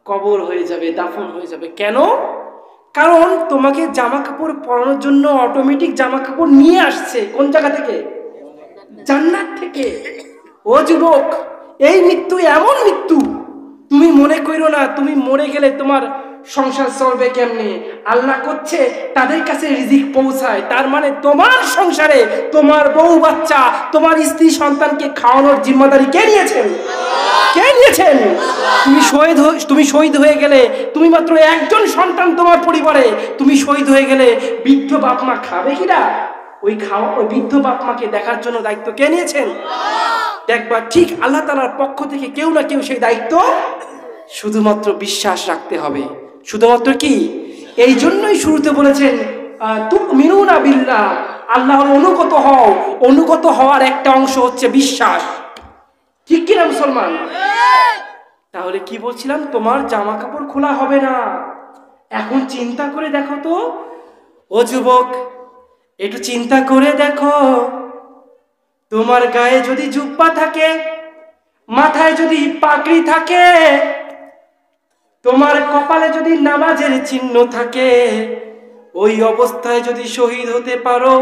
কবর হয়ে যাবে, দাফন হয়ে যাবে। কেন? কারণ তোমাকে জামা কাপড় পরানোর জন্য অটোমেটিক জামা কাপড় নিয়ে আসছে। কোন জায়গা থেকে? জান্নাত থেকে। ও যুবক, এই মৃত্যু এমন মৃত্যু, তুমি মনে করো না তুমি মরে গেলে তোমার সংসার চলবে কেমনে। আল্লাহ করছে তাদের কাছে রিজিক পৌঁছায়। তার মানে তোমার সংসারে তোমার বউ বাচ্চা, তোমার স্ত্রী সন্তানকে খাওয়ানোর জিম্মাদারি কে নিয়েছেন? কে নিয়েছেন? তুমি শহীদ হয়ে গেলে, তুমি মাত্র একজন সন্তান তোমার পরিবারে, তুমি শহীদ হয়ে গেলে বৃদ্ধ বাপ মা খাবে কিনা? ওই বৃদ্ধ বাপ মাকে দেখার জন্য দায়িত্ব কে নিয়েছেন? দেখবা ঠিক আল্লাহ তাআলার পক্ষ থেকে কেউ না কেউ সেই দায়িত্ব। শুধুমাত্র বিশ্বাস রাখতে হবে। শুধুমাত্র কি? এই জন্যই শুরুতে বলেছেন তুমিনুনা বিল্লাহ, আল্লাহর অনুগত হও। অনুগত হওয়ার একটা অংশ হচ্ছে বিশ্বাস। ঠিক কিনা মুসলমান? তাহলে কি বলছিলাম, তোমার জামা কাপড় খোলা হবে না। এখন চিন্তা করে দেখো তো, ও যুবক, একটু চিন্তা করে দেখো, তোমার গায়ে যদি জুব্বা থাকে, মাথায় যদি পাগড়ি থাকে, তোমার কপালে যদি নামাজের চিহ্ন থাকে, ওই অবস্থায় যদি শহীদ হতে পারো,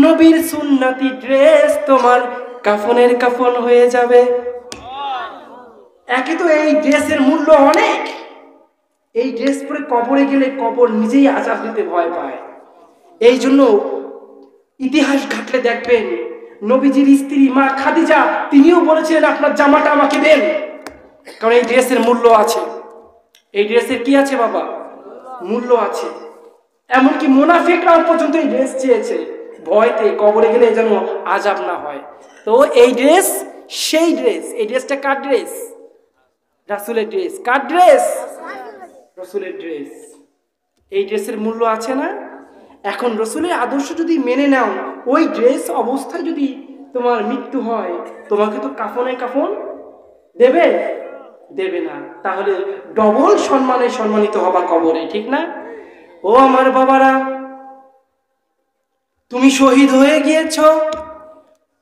নবীর সুন্নতি ড্রেস তোমার কাফনের কাফন হয়ে যাবে। একে তো এই ড্রেসের মূল্য অনেক। এই ড্রেস পরে কবরে গেলে কবর নিজেই আযাব দিতে ভয় পায়। এই জন্য ইতিহাস ঘাটলে দেখবেন, নবীজির স্ত্রী মা খাদিজা, তিনিও বলেছিলেন আপনার জামাটা আমাকে দেন, কারণ এই ড্রেসের মূল্য আছে। এই ড্রেসের কি আছে বাবা? মূল্য আছে। এমনকি মুনাফিকরাও পর্যন্ত এই ড্রেস চেয়েছে, ভয়তে কবরে গেলে যেন আযাব না হয়। তো এই ড্রেস সেই ড্রেস। এই ড্রেসটা কার ড্রেস? রাসূলের ড্রেস। কার ড্রেস? রাসূলের ড্রেস। এই ড্রেসের মূল্য আছে না? এখন রাসূলের আদর্শ যদি মেনে নাও, ওই ড্রেস অবস্থায় যদি তোমার মৃত্যু হয়, তোমাকে তো কাফনে কাফন দেবে? দেবে না। তাহলে ডবল সম্মানে সম্মানিত হবা কবরে, ঠিক না? ও আমার বাবারা, তুমি শহীদ হয়ে গিয়েছ,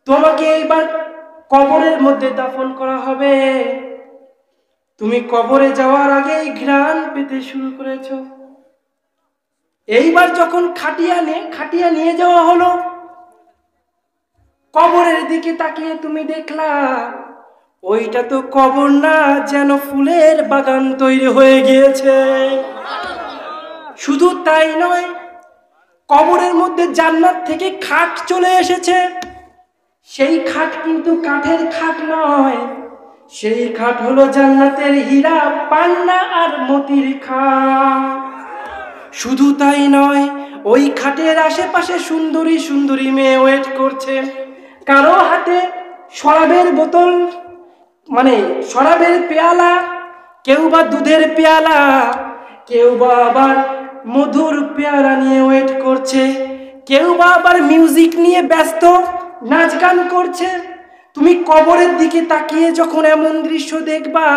তোমাকে এইবার কবরের মধ্যে দাফন করা হবে। তুমি কবরে যাওয়ার আগেই ঘ্রাণ পেতে শুরু করেছ। এইবার যখন খাটিয়া নিয়ে যাওয়া হলো, কবরের দিকে তাকিয়ে তুমি দেখলা ওইটা তো কবর না, যেন ফুলের বাগান তৈরি হয়ে গিয়েছে। শুধু তাই নয়, কবরের মধ্যে জান্নাত থেকে খাট চলে এসেছে। সেই খাট কিন্তু কাঠের খাট নয়, সেই খাট হলো জান্নাতের হীরা, পান্না আর মতির খাট। শুধু তাই নয়, ওই খাটের আশেপাশে সুন্দরী সুন্দরী মেয়ে ওয়েট করছে। কারো হাতে শরাবের বোতল, মানে শরাবের পেয়ালা, কেউ বা দুধের পেয়ালা, কেউ বা আবার মধুর পেয়ালা নিয়ে ওয়েট করছে, কেউ বা আবার মিউজিক নিয়ে ব্যস্ত, নাচ গান করছে। তুমি কবরের দিকে তাকিয়ে যখন এমন দৃশ্য দেখবা,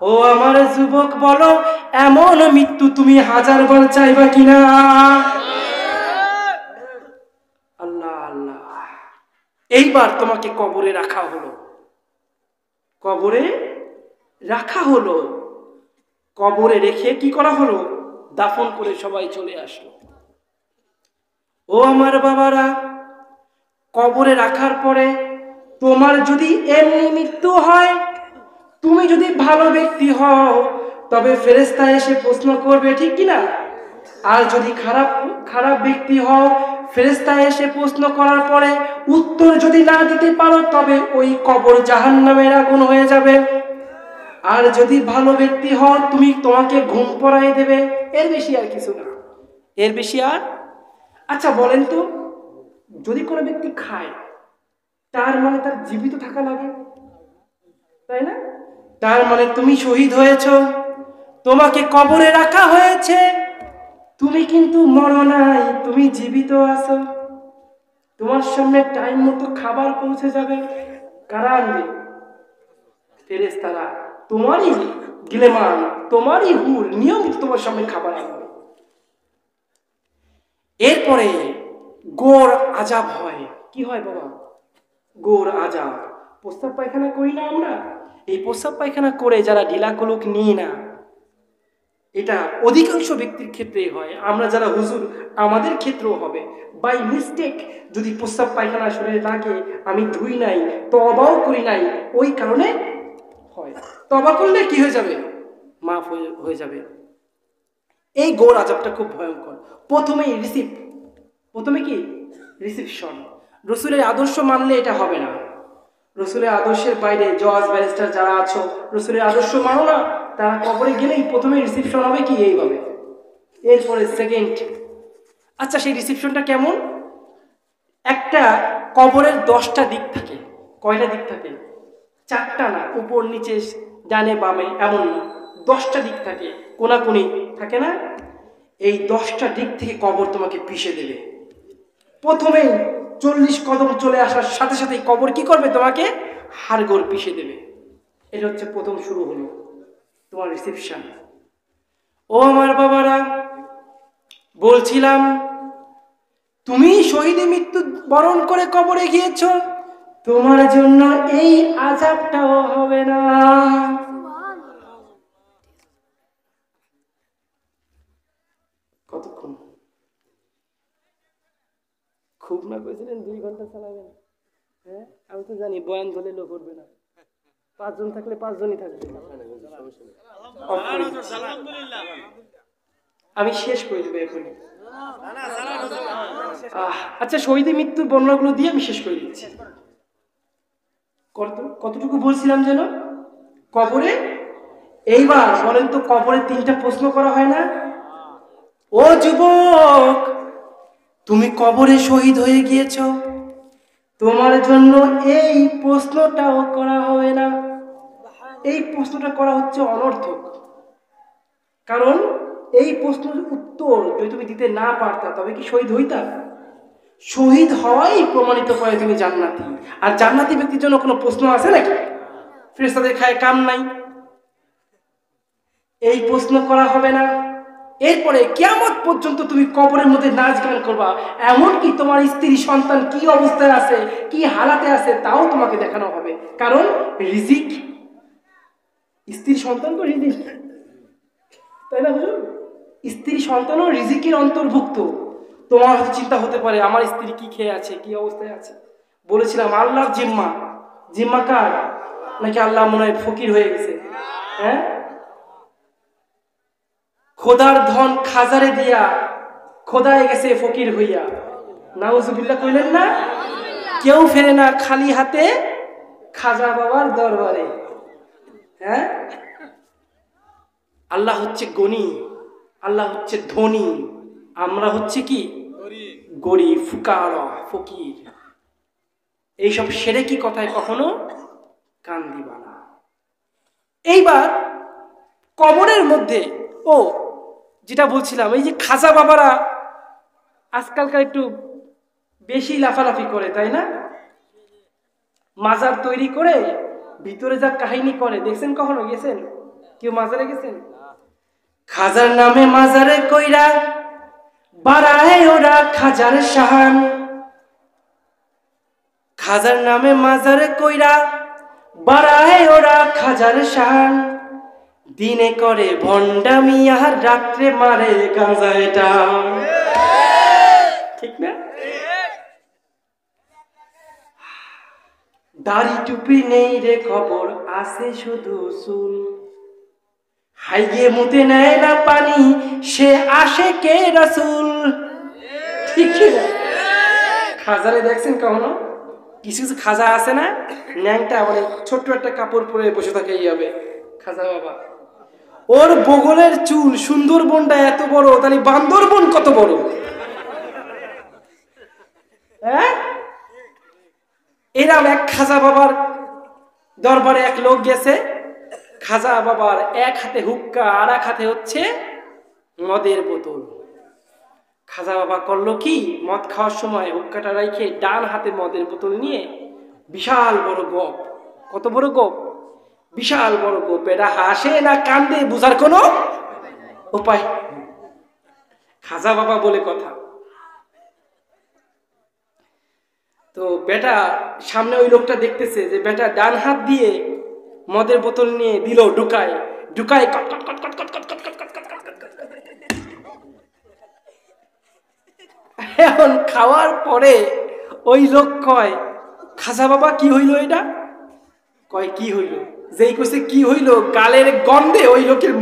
ও আমার যুবক বলো, এমন মৃত্যু তুমি 1000 বার চাইবা কিনা? আল্লাহ আল্লাহ। এইবার তোমাকে কবরে রাখা হলো, কবরে রাখা হলো, কবরে রেখে কি করা হলো? দাফন করে সবাই চলে আসলো। ও আমার বাবারা, কবরে রাখার পরে তোমার যদি এমনি মৃত্যু হয়, তুমি যদি ভালো ব্যক্তি হও, তবে ফেরেশতা এসে প্রশ্ন করবে, ঠিক কিনা? আর যদি খারাপ ব্যক্তি হও, ফেরেশতা এসে প্রশ্ন করার পরে উত্তর যদি না দিতে পারো, তবে ওই কবর জাহান্নামের আগুন হয়ে যাবে। আর যদি ভালো ব্যক্তি হও, তোমাকে ঘুম পড়াই দেবে। এর বেশি আর কিছু না, এর বেশি আর। আচ্ছা বলেন তো, যদি কোনো ব্যক্তি খায়, তার মানে তার জীবিত থাকা লাগে, তাই না? তার মানে তুমি শহীদ হয়েছ, তোমাকে কবরে রাখা হয়েছে, তুমি কিন্তু মরো নাই, তুমি জীবিত আছো। তোমার সামনে টাইম মতো খাবার পৌঁছে যাবে। কারা আনবে? ফেরেশতারা। তোমারই গিলেমান, তোমারই হুর নিয়মিত তোমার সামনে খাবার আনবে। এরপরে গোর আজাব হয়। কি হয় বাবা? গোর আজাব। প্রস্রাব পায়খানা করি না আমরা? এই প্রস্রাব পায়খানা করে যারা ঢিলা কলুক নিই না, এটা অধিকাংশ ব্যক্তির ক্ষেত্রেই হয়। আমরা যারা হুজুর, আমাদের ক্ষেত্রেও হবে। বাই মিস্টেক যদি প্রস্রাব পায়খানা শরীরে লাগে, আমি ধুই নাই, তওবাও করি নাই, ওই কারণে হয়। তওবা করলে কি হয়ে যাবে? মাফ হয়ে যাবে। এই গোর আজাবটা খুব ভয়ঙ্কর। প্রথমে কি? রিসিপশন। রসুলের আদর্শ মানলে এটা হবে না। রসুলের আদর্শের বাইরে জজ ব্যারিস্টার যারা আছো, রসুলের আদর্শ মানো না, তারা কবরে গেলেই প্রথমে রিসিপশন হবে কি? এইভাবে। এরপরে সেকেন্ড। আচ্ছা, সেই রিসিপশনটা কেমন? একটা কবরের 10টা দিক থাকে। কয়টা দিক থাকে? 4টা না, উপর নিচে ডানে বামে এমন না, 10টা দিক থাকে, কোনাকুনি থাকে না? এই 10টা দিক থেকে কবর তোমাকে পিষে দেবে। প্রথমেই 40 কদম চলে আসার সাথে সাথেই কবর কি করবে? তোমাকে হাড়গোড় পিষে দেবে। এটা হচ্ছে প্রথম শুরু হলো তোমার রিসিপশন। ও আমার বাবারা, বলছিলাম, তুমি শহীদে মৃত্যু বরণ করে কবরে গিয়েছ, তোমার জন্য এই আযাবটাও হবে না। কতক্ষণ? খুব না করেছিলেন 2 ঘন্টা চালাবেন? হ্যাঁ, আমি তো জানি বয়ান ধরে লোক উঠবে না। 5 জন থাকলে 5 জনই থাকবে। আমি শেষ করে দেবো এখনই। আচ্ছা, শহীদের মৃত্যুর বর্ণনাগুলো দিয়ে আমি শেষ করে দিচ্ছি। কতটুকু বলছিলাম যেন? কবরে। এইবার বলেন তো, কবরে 3টা প্রশ্ন করা হয় না? ও যুবক, তুমি কবরে শহীদ হয়ে গিয়েছ, তোমার জন্য এই প্রশ্নটাও করা হবে না। এই প্রশ্নটা করা হচ্ছে অনর্থক। কারণ এই প্রশ্নের উত্তর যদি তুমি দিতে না পারতা, তবে কি শহীদ হইতা? শহীদ হওয়াই প্রমাণিত করে তুমি জান্নাতি। আর জান্নাতি ব্যক্তির জন্য কোনো প্রশ্ন আছে নাকি? ফেরেশতাদের খায় কাম নাই, এই প্রশ্ন করা হবে না। এরপরে কিয়ামত পর্যন্ত তুমি কবরের মধ্যে নাচ গান করবা, এমনকি তোমার স্ত্রী সন্তান কি অবস্থায় আছে, কি হালাতে আছে, তাও তোমাকে দেখানো হবে। কারণ রিজিক, স্ত্রী সন্তান তো রিজিক, তাই না হুজুর? স্ত্রী সন্তানও রিজিকের অন্তর্ভুক্ত। তোমার হয়তো চিন্তা হতে পারে, আমার স্ত্রী কি খেয়ে আছে, কি অবস্থায় আছে। বলেছিলাম আল্লাহর জিম্মা। জিম্মা কার? নাকি আল্লাহ মনে হয় ফকির হয়ে গেছে? হ্যাঁ, খোদার ধন খাজারে দিয়া খোদায় গেছে ফকির হইয়া। নাউজুবিল্লাহ কইলেন না? কেউ ফেরে না খালি হাতে খাজা বাবার দরবারে। হ্যাঁ, আল্লাহ হচ্ছে গনি, আল্লাহ হচ্ছে ধনী, আমরা হচ্ছে কি? গরিব, ফুকারা, ফকির। এইসব শিরকি কথায় কখনো কান দিবা না। এইবার কবরের মধ্যে, যেটা বলছিলাম, এই যে খাজা বাবারা আজকালকার একটু বেশি লাফালাফি করে, তাই না? মাজার তৈরি করে ভিতরে যা কাহিনী করে দেখছেন? কখনো গেছেন? কেউ মাজারে গেছেন? খাজার নামে মাজারে কইরা বাড়ায় ওরা খাজার শান। খাজার নামে মাজারে কইরা বাড়ায় ওরা খাজার শান। দিনে করে ভণ্ডামি আর রাত্রে মারে গাঁজায় টান। ঠিক না? দাড়ি টুপি নেই রে খবর, আছে শুধু চুল। হাইগে মুতে নেয় না পানি, সে আসে কে রাসূল। ঠিক না? খাজারে দেখছেন কখনো? কিছু কিছু খাজা আছে না, ন্যাংটা মানে ছোট্ট একটা কাপড় পরে বসে থাকে এইভাবে খাজা বাবা। ওর বগলের চুল সুন্দরবনটা এত বড়, তাহলে বান্দরবন কত বড়? হ্যাঁ, এরকম এক খাজা বাবার দরবারে এক লোক গেছে। খাজা বাবার এক হাতে হুক্কা আর এক হাতে হচ্ছে মদের বোতল। খাজা বাবা করলো কি, মদ খাওয়ার সময় হুক্কাটা রাইখে ডান হাতে মদের বোতল নিয়ে বিশাল বড় গোপ। কত বড় গোপ? বিশাল বড় গোপ। এটা হাসে না কান্দে বুঝার কোনো উপায়। খাজা বাবা বলে কথা। তো বেটা সামনে ওই লোকটা দেখতেছে যে বেটা ডান হাত দিয়ে মদের বোতল নিয়ে দিল ঢুকায় ঢুকায় এখন খাওয়ার পরে ওই লোক কয়, খাজা বাবা কি হইল এটা? কয় কি হইল? যেই কইছে কি হইল, গালের গন্ধে ওই লোকের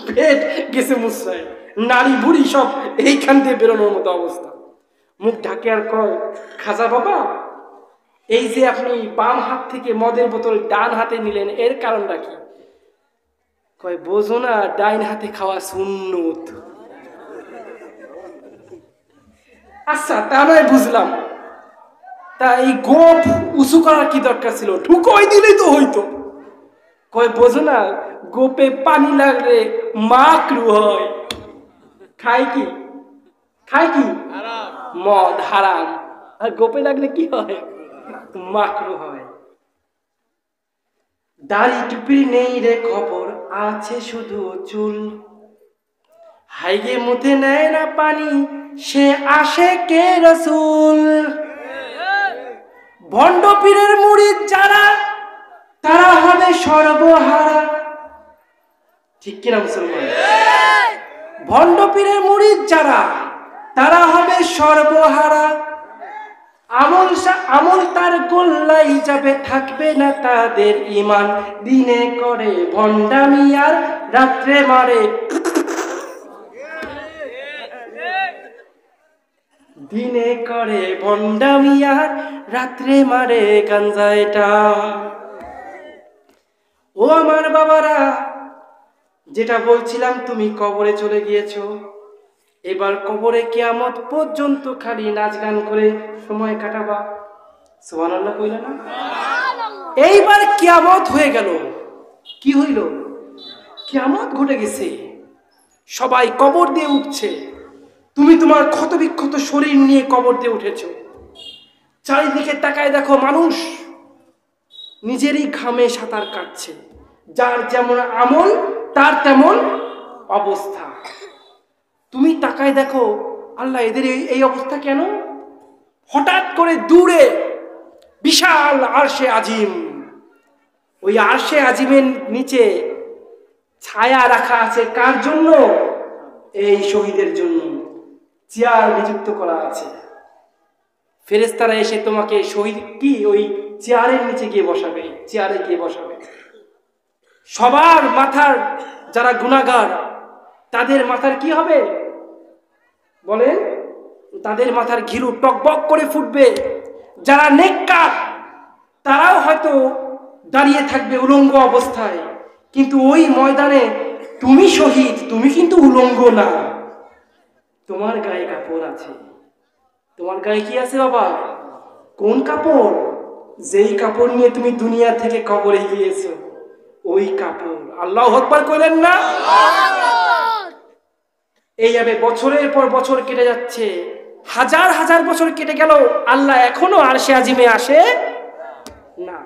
পেট গেছে মুছরায়, নাড়ি বুড়ি সব এইখান দিয়ে বেরোনোর মতো অবস্থা। মুখ ঢাকে আর কয়, খাজা বাবা এই যে আপনি বাম হাত থেকে মদের বোতল ডান হাতে নিলেন, এর কারণটা কি? কয় বোঝো না, ডাইন হাতে খাওয়া সুন্নত। আচ্ছা তা নয় বুঝলাম, তা এই গোপ উঁচু করার কি দরকার ছিল? ঢুকোই দিলেই তো হইতো। কয় বোঝো না, গোপে পানি লাগলে মাকরু হয়। খায় কি? খায় কি? মদ হারাম। আর গোপে লাগলে কি হয়? মাকরু হয়। দাড়ি টুপি নেই রে খবর, আছে শুধু চুল। হাইগে মুতে নেয় না পানি, সে আসে কে রাসূল। ভণ্ড পীরের মুরিদ যারা, তারা হবে সর্বহারা। ঠিক কিনা মুসলমান? ভণ্ড পীরের মুরিদ যারা, তারা হবে সর্বহারা। আমল তার গোল্লাই যাবে, থাকবে না তাদের ঈমান। দিনে করে ভণ্ডামি আর রাত্রে মারে, দিনে করে ভণ্ডামি আর রাত্রে মারে গাঞ্জায় টান। ও আমার বাবারা, যেটা বলছিলাম, তুমি কবরে চলে গিয়েছো। এবার কবরে কিয়ামত পর্যন্ত খালি নাচ গান করে সময় কাটাবা। সুবহানাল্লাহ কইলা না? এইবার কিয়ামত হয়ে গেল। কি হইল? কিয়ামত ঘটে গেছে। সবাই কবর দিয়ে উঠছে। তুমি তোমার ক্ষত বিক্ষত শরীর নিয়ে কবর দিয়ে উঠেছো। চারিদিকে তাকায় দেখো, মানুষ নিজেরই ঘামে সাঁতার কাটছে। যার যেমন আমল তার তেমন অবস্থা। তুমি তাকায় দেখো, আল্লাহ এদের এই অবস্থা কেন? হঠাৎ করে দূরে বিশাল আরশে আজিম, ওই আরশে আজিমের নিচে ছায়া রাখা আছে। কার জন্য? এই শহীদের জন্য। চেয়ার নিযুক্ত করা আছে। ফেরেশতারা এসে তোমাকে শহীদ কি ওই চেয়ারের নিচে গিয়ে বসাবে, চেয়ারে গিয়ে বসাবে। সবার মাথার, যারা গুনাহগার তাদের মাথার কি হবে বলেন? তাদের মাথার ঘিলু টকবক করে ফুটবে। যারা নেককার তারাও হয়তো দাঁড়িয়ে থাকবে উলঙ্গ অবস্থায়। কিন্তু ওই ময়দানে তুমি শহীদ, তুমি কিন্তু উলঙ্গ না, তোমার গায়ে কাপড় আছে। তোমার গায়ে কি আছে বাবা? কোন কাপড়? যেই কাপড় নিয়ে তুমি দুনিয়া থেকে কবরে গিয়েছো, ওই কাপড়। আল্লাহু আকবার কইলেন না? এইভাবে বছরের পর বছর কেটে যাচ্ছে, হাজার হাজার বছর কেটে গেল, আল্লাহ এখনো আরশে আজিমে আসে না।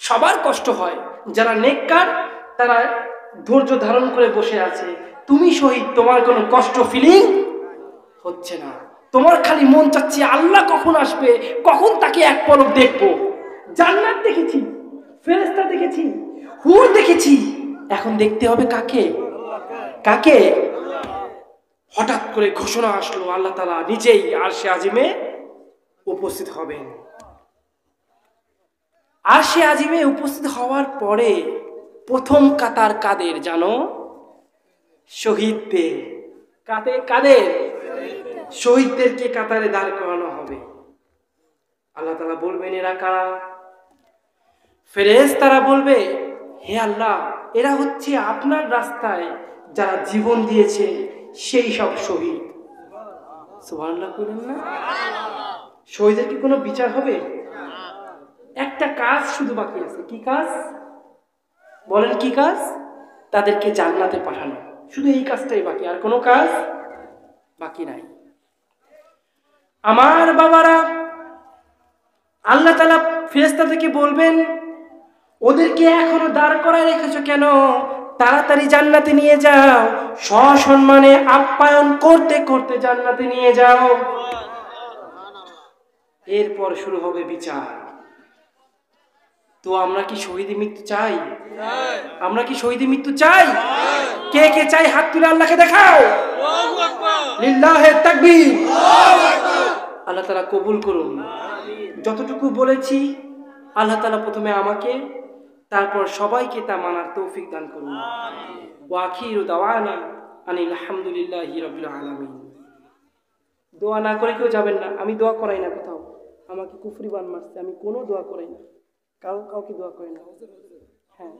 সবার কষ্ট হয়। যারা নেককার তারা ধৈর্য ধারণ করে বসে আছে। তুমি শহীদ, তোমার কোনো কষ্ট ফিলিং হচ্ছে না। তোমার খালি মন চাচ্ছে আল্লাহ কখন আসবে, কখন তাকে এক পলক দেখবো। জান্নাত দেখেছি, ফেরেশতা দেখেছি, হুর দেখেছি, এখন দেখতে হবে কাকে? কাকে? হঠাৎ করে ঘোষণা আসলো, আল্লাহ তাআলা নিজেই আরশে আজিমে উপস্থিত হবেন। আরশে আজিমে উপস্থিত হওয়ার পরে প্রথম কাতার কাদের জানো? শহীদদের। কাদের? শহীদদেরকে কাতারে দাঁড় করানো হবে। আল্লাহ তাআলা বলবেন এরা কারা? ফেরেশতারা বলবে, হে আল্লাহ, এরা হচ্ছে আপনার রাস্তায় যারা জীবন দিয়েছে সেই সব শহীদ। সুবহানাল্লাহ বলেন না? শহীদের কি কোনো বিচার হবে? একটা কাজ শুধু বাকি আছে। কি কাজ বলেন? কি কাজ? তাদেরকে জান্নাতে পাঠানো। শুধু এই কাজটাই বাকি, আর কোনো কাজ বাকি নাই। আমার বাবারা, আল্লাহ তাআলা ফেরেশতাদেরকে বলবেন, ওদেরকে এখনো দাঁড় করায় রেখেছো কেন? তাড়াতাড়ি জান্নাতে নিয়ে যাও, সসম্মানে আপ্যায়ন করতে করতে জান্নাতে নিয়ে যাও। এরপর শুরু হবে বিচার। তো আমরা কি শহীদ মৃত্যু চাই? আমরা কি শহীদ মৃত্যু চাই? কে কে চাই হাত তুলে আল্লাহকে দেখাও। লিল্লাহে তাকবীর। আল্লাহ তাআলা কবুল করুন। যতটুকু বলেছি আল্লাহ তাআলা প্রথমে আমাকে, তারপর সবাইকে তা মানার তৌফিক দান করুন। ওয়া আখিরু দাওয়ানা আনিল হামদুলিল্লাহি রাব্বিল আলামিন। দোয়া না করে কেউ যাবেন না। আমি দোয়া করাই না কোথাও। আমাকে কুফরি বান মারছে, আমি কোনো দোয়া করাই না, কাউকে দোয়া করাই না। হ্যাঁ।